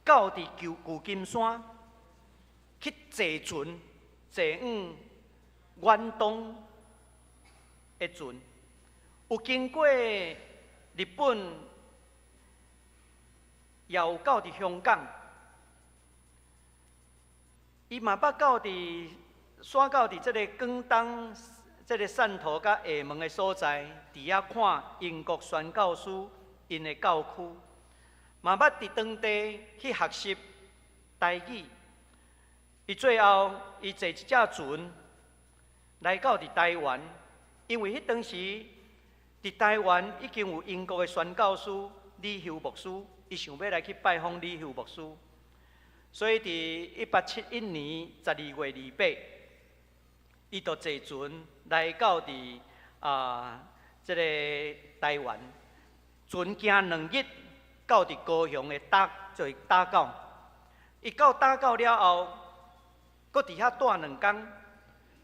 到伫旧金山去坐船，坐远东的船，有经过日本，也有到伫香港。伊嘛捌到伫山到伫即个广东、即个汕头甲厦门的所在，伫遐看英国宣教师因的教区，嘛捌伫当地去学习台语。伊最后伊坐一只船来到伫台湾，因为迄当时伫台湾已经有英国的宣教师李修牧师，伊想要来去拜访李修牧师。所以，伫1871年12月28，伊就坐船来到伫即个台湾，船行2日，到伫高雄的就是打狗。伊到打狗了后，搁伫遐住2天，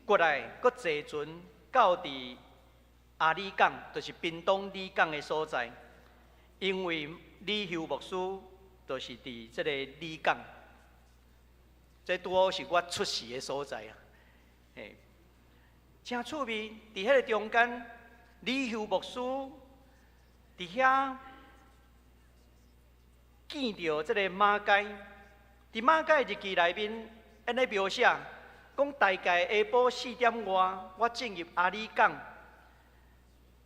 过来搁坐船到伫阿里港，就是屏东里港的所在。因为李修牧师就是伫即个里港。这拄好是我出世的所在啊！嘿，真趣味。伫迄个中间，李修牧师伫遐见到即个马偕。伫马偕日记内面，安尼描写，讲大概下晡4点外，我进入阿里港，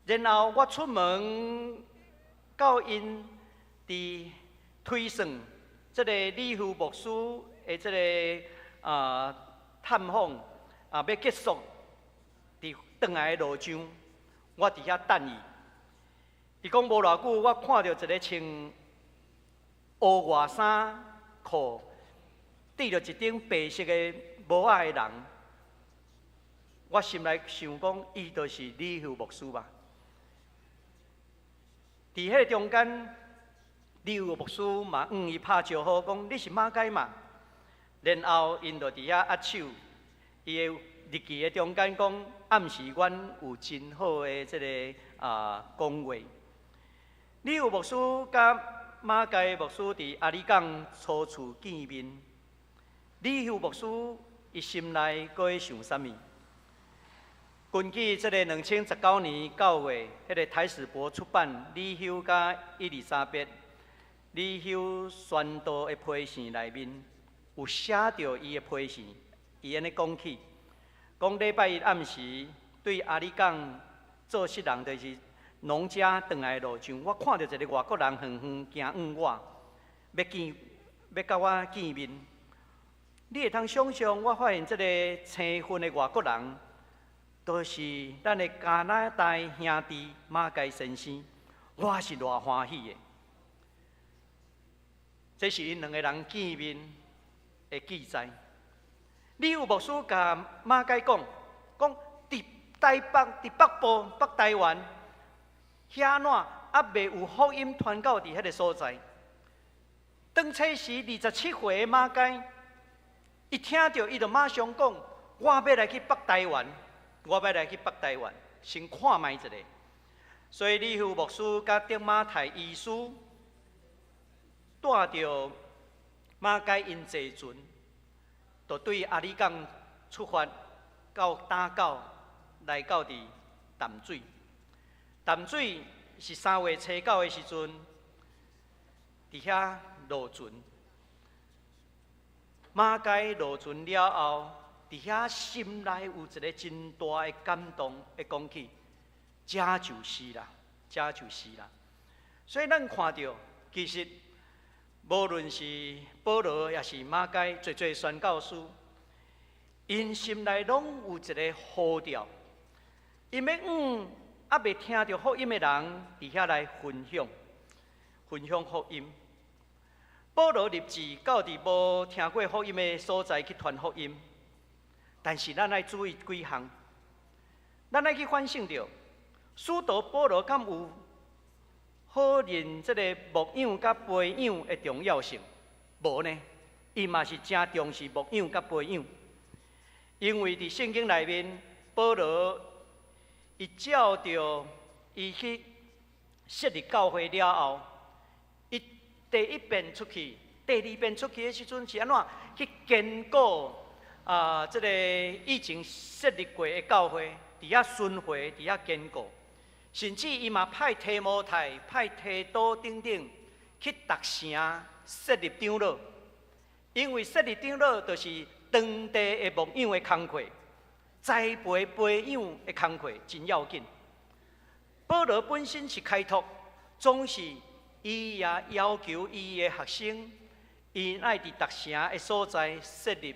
然后我出门到因伫推算即个李修牧师。的这个探访要结束，伫转来的路上，我伫遐等伊。伊讲无偌久，我看到一个穿乌外衫裤，戴着一顶白色的帽仔的人。我心内想讲，伊就是李修牧师吧。伫迄个中间，李修牧师嘛伊拍招呼，讲你是马偕嘛？然后，因就伫遐握手，伊的日记的中间讲，暗示阮有真好的即个讲话。李有牧师甲马偕牧师伫阿里港初次见面，李有牧师伊心内搁会想啥物？根据即个2019年9月，迄个台史博出版李修甲伊丽莎白李修宣道的批示内面。有写着伊的批示，伊安尼讲起，讲礼拜1暗时对阿里港做事人，就是农家转来的路上，我看到一个外国人远远行往我，要甲我见面。你会通想象，我发现这个青训的外国人，都是咱的加拿大兄弟马偕先生，我是偌欢喜的。这是因2个人见面的记载。李有牧师甲马偕讲，伫台北、伫北部、北台湾，遐哪还未有福音传到伫迄个所在。当初时27岁的马偕，伊听到伊就马上讲，我要来去北台湾，我要来去北台湾，先看卖一下。所以李副牧师甲德马泰医师带着马街因坐船，就对阿里港出发，到打狗来到伫淡水。淡水是3月初9的时阵，伫遐落船。马街落船了后，伫遐心内有一个真大的感动，会讲起。这就是啦，这就是啦。所以咱看到，其实无论是保罗，也是马街，侪宣教师，因心内拢有一个呼召，因要还未听到福音的人，伫遐来分享福音。保罗立志到伫无听过福音的所在去传福音，但是咱要注意几项，咱要去反省着。使徒保罗敢有好认这个牧养甲培养的重要性？无呢？伊嘛是真重视牧养甲培养，因为伫圣经内面，保罗伊照着伊去设立教会了后，伊第一遍出去，第二遍出去的时阵是安怎去坚固这个以前设立过的教会，伫遐巡回，伫遐坚固。甚至伊嘛派提摩太、派提多等等去逐城设立长老，因为设立长老就是当地的牧养的工课，栽培培养的工课真要紧。保罗本身是开拓，总是伊也要求伊的学生，因爱伫逐城的所在设立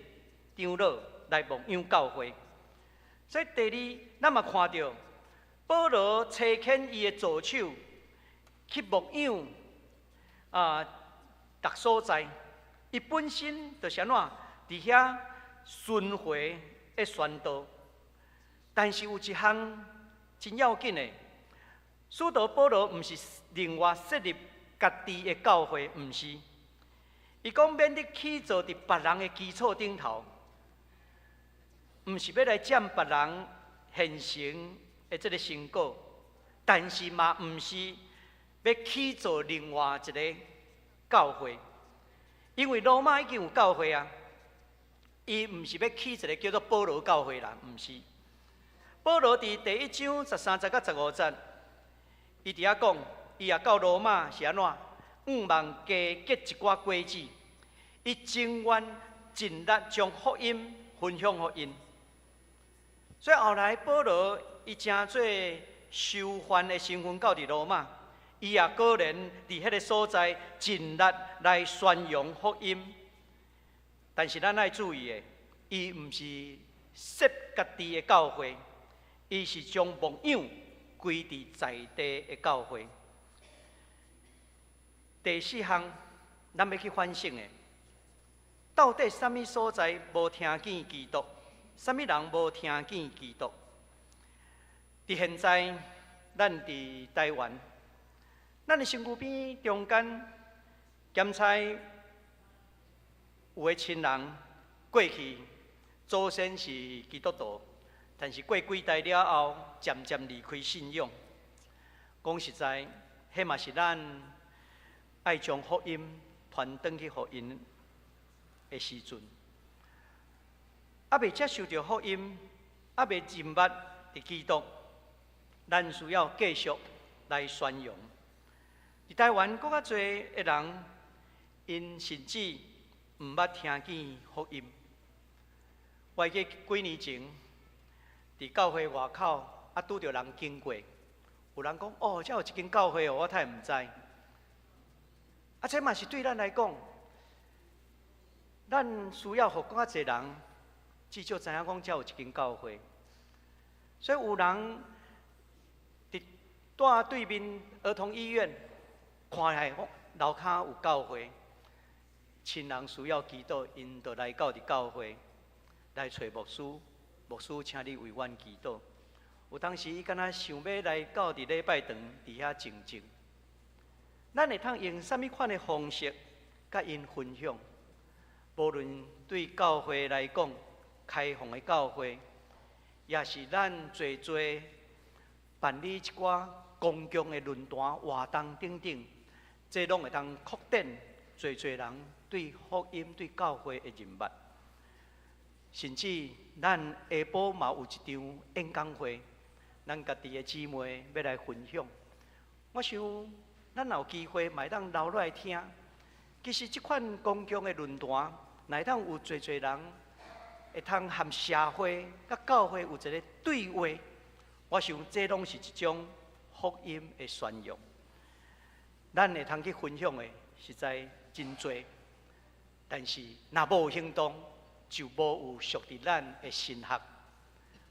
长老来牧养教会。所以第二，咱嘛看到。保罗差遣伊的助手去牧养逐所在，伊本身就是安怎伫遐巡回的宣导。但是有一项真要紧的，使徒保罗毋是另外设立家己的教会，毋是。伊讲免得起坐伫别人的基础顶头，毋是要来占别人现成。的这个成果，但是嘛，毋是要起做另外一个教会，因为罗马已经有教会啊，伊毋是要起一个叫做保罗教会啦，毋是。保罗伫第1章13节到15节，伊伫遐讲，伊也到罗马是安怎？5万加结一寡果子，伊情愿尽力将福音分享给因。所以后来保罗。伊真做受犯的身份到伫罗马，伊也果然伫迄个所在尽力来宣扬福音。但是咱要注意的，伊毋是设家己的教会，伊是将牧养归伫在地的教会。第4项，咱要去反省的，到底什么所在无听见基督？什么人无听见基督？伫现在，咱伫台湾，咱的身躯边中间，检查有的亲人过去祖先是基督徒，但是过几代了后，渐渐离开信仰。讲实在，迄嘛是咱爱将福音传转去互因的时阵，还未接受到福音，还未认捌伫基督。咱需要继续来宣扬。伫台湾，更较侪的人，因甚至毋捌听见福音。我记几年前，伫教会外口，拄着人经过，有人讲：“哦，这有一间教会哦，我太毋知。”这嘛是对咱来讲，咱需要互更较侪人，至少知影讲这有一间教会。所以有人。住对面儿童医院，看来楼骹有教会，亲人需要祈祷，因就来到伫教会来找牧师，牧师请你为阮祈祷。有当时伊敢若想要来到伫礼拜堂伫遐静静，咱会通用什么款的方式甲因分享？无论对教会来讲，开放的教会，也是咱做办理一寡公共的论坛、活动等等，这拢会当扩展做人对福音、对教会的认捌。甚至咱下晡嘛有一场演讲会，咱家己的姊妹要来分享。我想，咱有机会嘛会当留落来听。其实这款公共的论坛，乃当有侪人会通和社会、甲教会有一个对话。我想这拢是一种福音的宣扬。咱会通去分享的实在真多，但是若无行动，就无有属于咱的神学。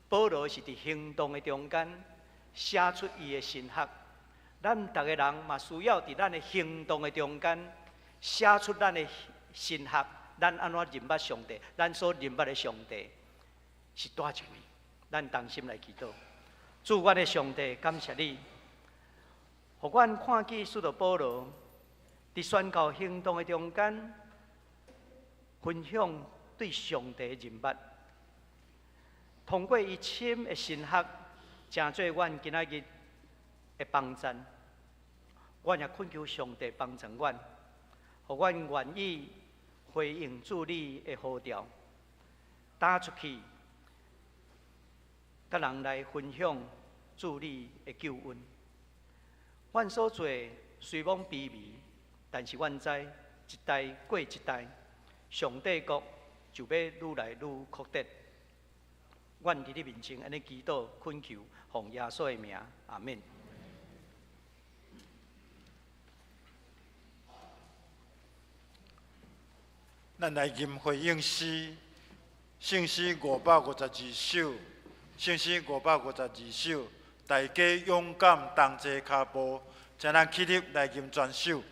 保罗是伫行动的中间写出伊的神学，咱逐个人嘛需要伫咱的行动的中间写出咱的神学。咱安怎认捌上帝？咱所认捌的上帝是叨一位？咱同心来祈祷。主，我的上帝，感谢你，互阮看见使徒保罗伫宣告行动的中间分享对上帝的认捌，通过伊深的神学，成做阮今仔日的帮助。阮也恳求上帝帮助阮，互阮愿意回应主你的呼召，打出去，甲人来分享主你的救恩。阮所做虽罔卑微，但是阮知一代过一代，上帝国就要愈来愈扩大。阮伫你面前安尼祈祷恳求，奉耶稣的名，阿们。咱来吟回应诗，圣诗552首，圣诗552首，大家勇敢同齐脚步，请咱起立来吟全首。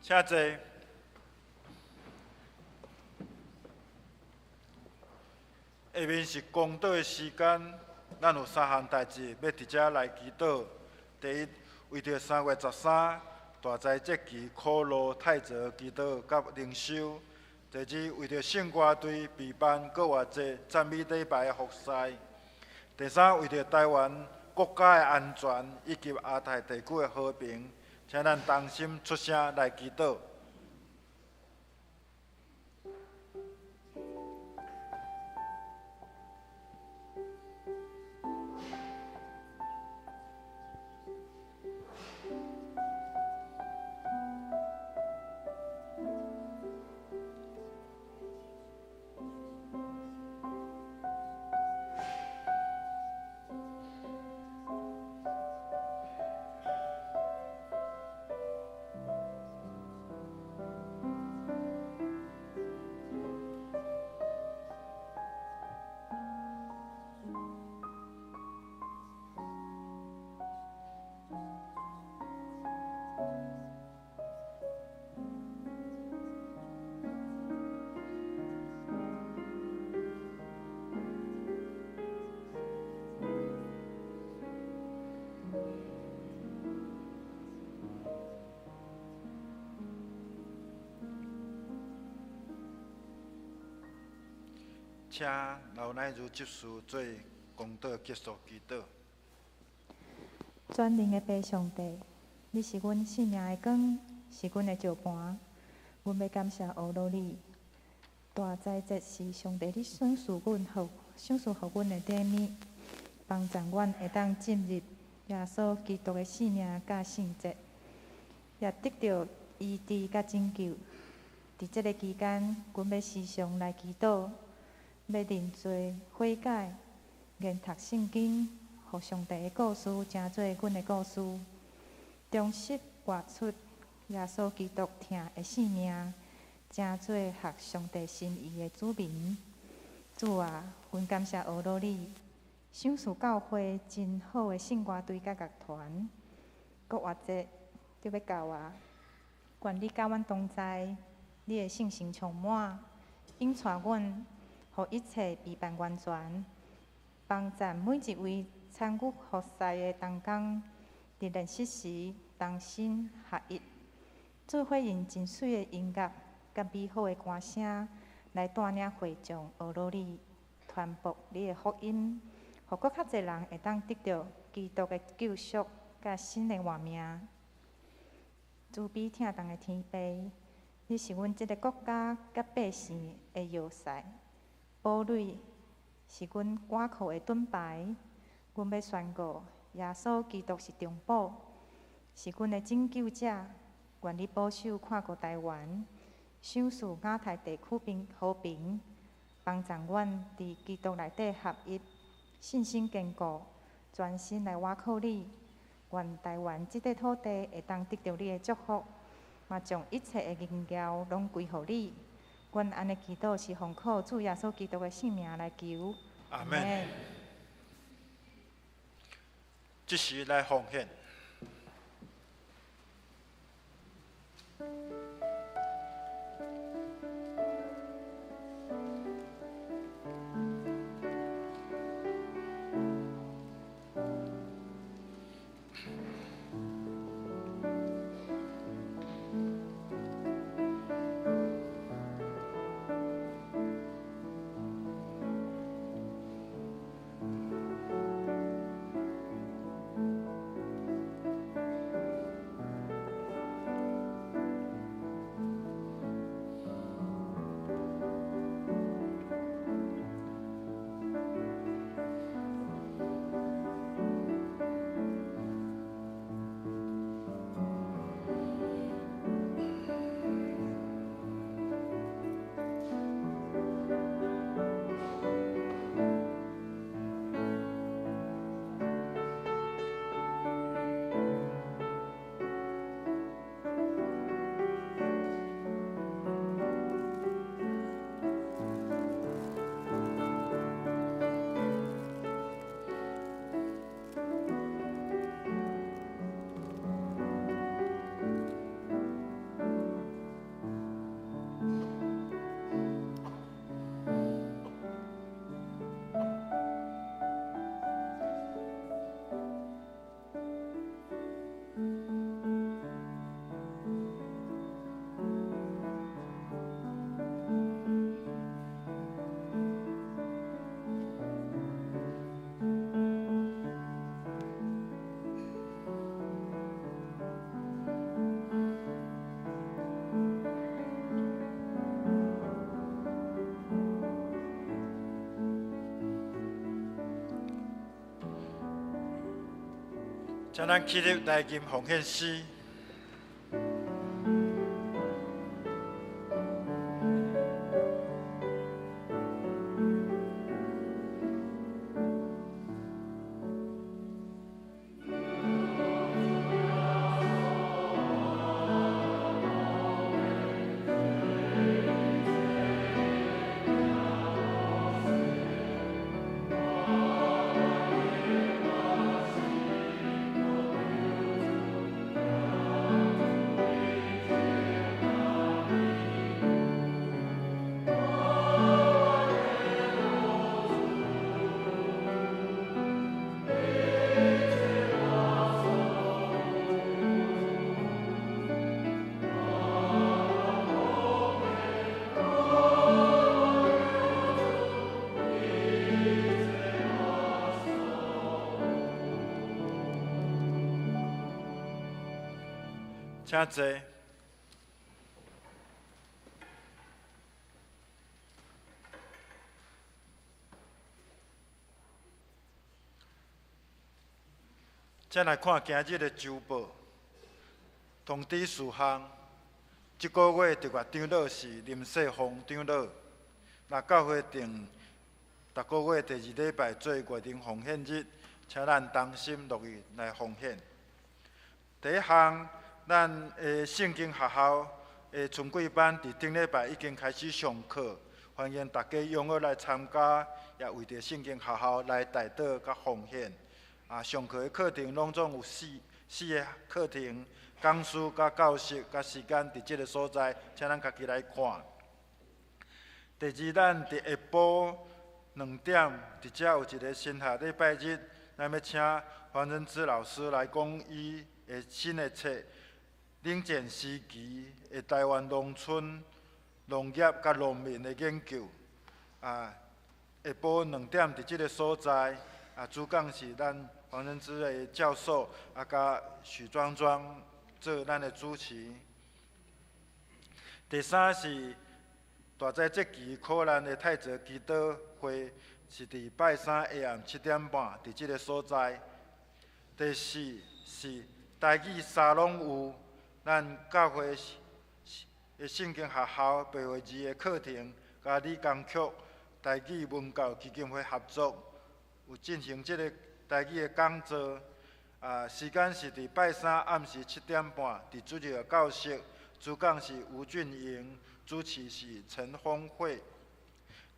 请坐。下面是公祷的时间，咱有3项代志要伫遮来祈祷。第一，为着3月13大斋节期苦路太泽祈祷甲灵修；第二，为着圣歌队备办国外节赞美礼拜的服侍；第三，为着台湾国家的安全以及亚太地区的和平，请咱同心出声来祈祷。请老奶如执事做公祷结束祈祷。全能的爸上帝，你是阮生命的光，是阮的石盘。阮要感谢乌罗你。大斋节是上帝你选赐阮好，选赐互阮的礼物，帮助阮会当进入耶稣基督的生命甲圣节，也得到医治甲拯救。伫这个期间，阮要时常来祈祷。要认罪悔改，研读圣经，互上帝的故事成做阮的故事，忠实活出耶稣基督听的生命，成做合上帝心意的子民。主啊，阮感谢乌罗你，赏赐教会真好的圣歌队甲乐团，国外节就要到啊！愿你甲阮同在，你的圣神充满，引带阮。互一切备办完全，帮助每一位参与服侍的同工，伫练习时同心合一，做伙用真水的音乐甲美好的歌声来带领会众学罗你，传播你的福音，互搁较侪人会当得到基督的救赎甲新的活命。慈悲疼痛的天父，你是阮这个国家甲百姓的要塞。宝蕊是阮倚靠的盾牌，阮要宣告耶稣基督是中保，是阮的拯救者。愿你保守看顾台湾，赏赐亚太地区和平，帮助阮伫基督内底合一，信心坚固，专心来倚靠你。愿台湾这块土地会当得到你的祝福，嘛将一切的荣耀拢归乎你。阮安尼祈祷是奉靠主耶稣基督的性命来求。阿门。即时来奉献。请咱起立来吟奉献诗。请坐。再来看今日的周报，通知事项。这个月特约长老是林世峰长老。那教会定逐个月第2礼拜做月庭奉献日，请咱同心乐意来奉献。第一项。咱圣经学校春季班伫顶礼拜已经开始上课，欢迎大家踊跃来参加，也为着圣经学校来代祷甲奉献。上课的课程拢总有四个课程，讲师甲教室甲时间伫即个所在，请咱家己来看。第二，咱伫下晡2点，伫遮有一个新下礼拜日，咱要请黄仁芝老师来讲伊的新的册。冷战时期的台湾农村农业甲农民的研究，下晡2点伫即个所在，主讲是咱黄仁芝的教授，甲许庄庄做咱的主持。第三是大斋节期苦难的太泽祈祷会，是伫拜三下暗7点半伫即个所在。第四是台语沙龙有。咱教会的圣经学校白话字的课程，甲理工局台语文教基金会合作，有进行即个台语的讲座。时间是伫拜三暗时7点半，伫主日的教室，主讲是吴俊英，主持是陈峰慧。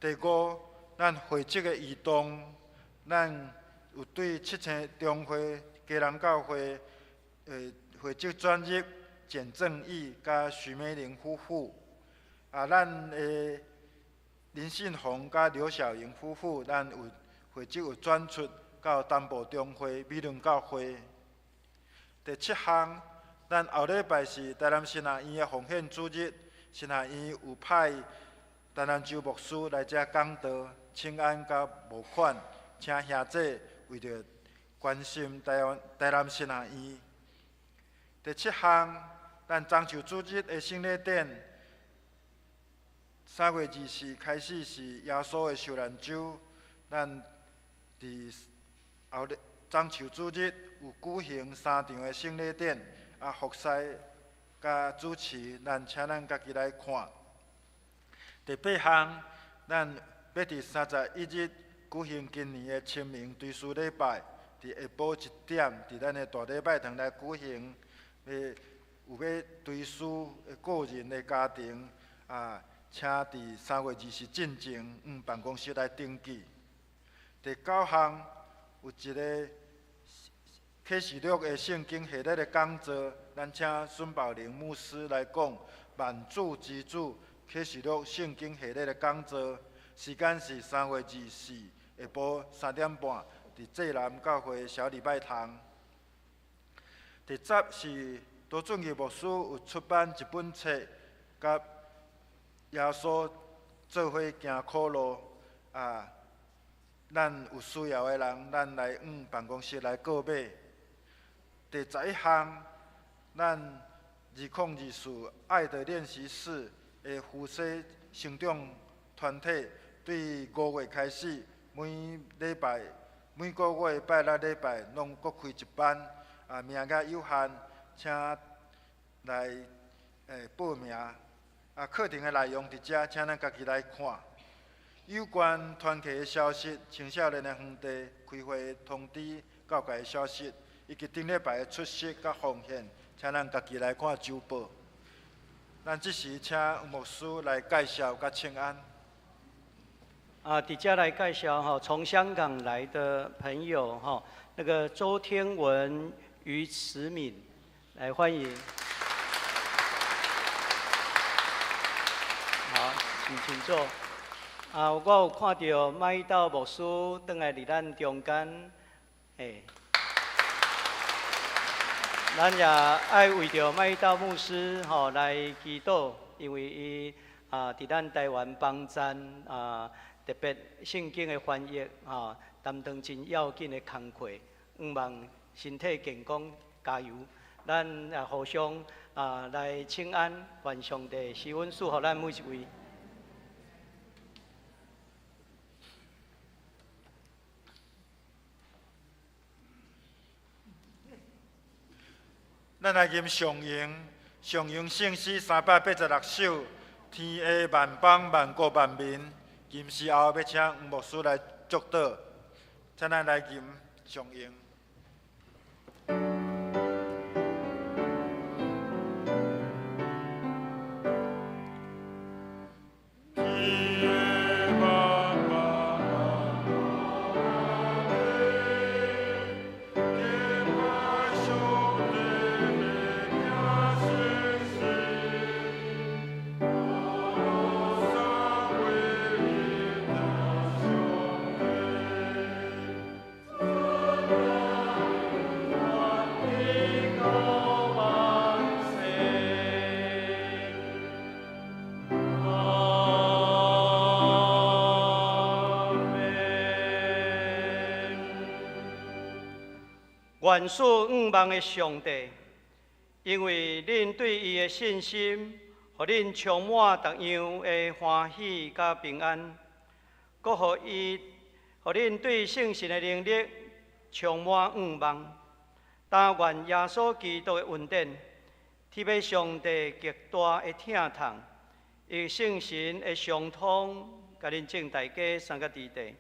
第五，咱会籍的移动，咱有对7星中会家人教会会籍专业。简正义甲徐美玲夫妇，咱的林信宏甲刘小莹夫妇，咱有会籍有转出到东部中会美伦教会。第7项，咱后礼拜是台南新学院的奉献主日，新学院有派台南周牧师来遮讲道，请安甲募款，请兄弟为着关心台南新学院。第7项。咱中秋主日的圣礼典，3月24开始是耶稣的受难周。咱伫中秋主日有举行3场的圣礼典，服侍甲主持，请咱家己来看。第8项，咱要伫31日举行今年的清明追思礼拜，伫下晡1点，伫咱的大礼拜堂来举行。有要追思的个人的家庭，请伫3月24进前办公室来登记。第9项，有一个启示录的圣经系列的讲座，咱请孙宝玲牧师来讲万主之主启示录圣经系列的讲座，时间是3月24下晡3点半，伫济南教会小礼拜堂。第10是。多准义牧师有出版一本册，甲耶稣做伙行苦路，咱有需要的人，咱来办公室来购买。第11项，咱2024爱的练习室的夫妻成长团体，对5月开始，每个月拜6礼拜拢各开一班。名额有限，请来报名。课程的内容伫遮，请咱家己来看。有关团契的消息、青少年的园地开会通知、教界的消息，以及顶礼拜的出席甲奉献，请咱家己来看周报。咱即时请牧师来介绍甲请安。底下来介绍哈，从香港来的朋友哈，那个周天文、于慈敏，来欢迎。好，请坐。我有看到麦道牧师倒来伫咱中间，咱也爱为着麦道牧师吼来祈祷，因为伊伫咱台湾帮站特别圣经的翻译担当真要紧的工作，望身体健康，加油！咱也互相来请安，愿上帝施恩赐予咱每一位。咱来吟上咏圣诗386首，天下万邦万国万民。吟诗后要请黄牧师来祝祷，请咱来吟上咏。愿属五万的上帝，因为恁对伊的信心，互恁充满逐样的欢喜甲平安，搁互恁对圣神的能力充满五望。但愿耶稣基督的恩典，特别上帝极大的疼痛，以圣神的相通，甲恁正大家三个地地，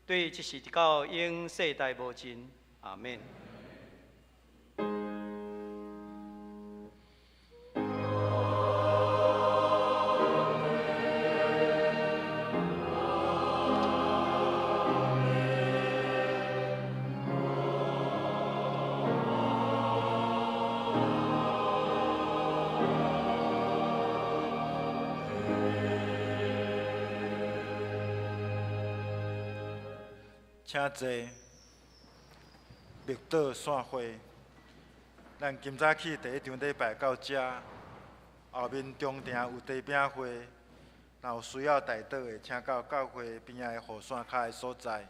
对一时到永世代无尽。阿免。请坐，绿岛散会。咱今早起第一场礼拜到遮，后面中庭有地饼会，若有需要代祷的，请到教会边仔的雨伞卡的所在。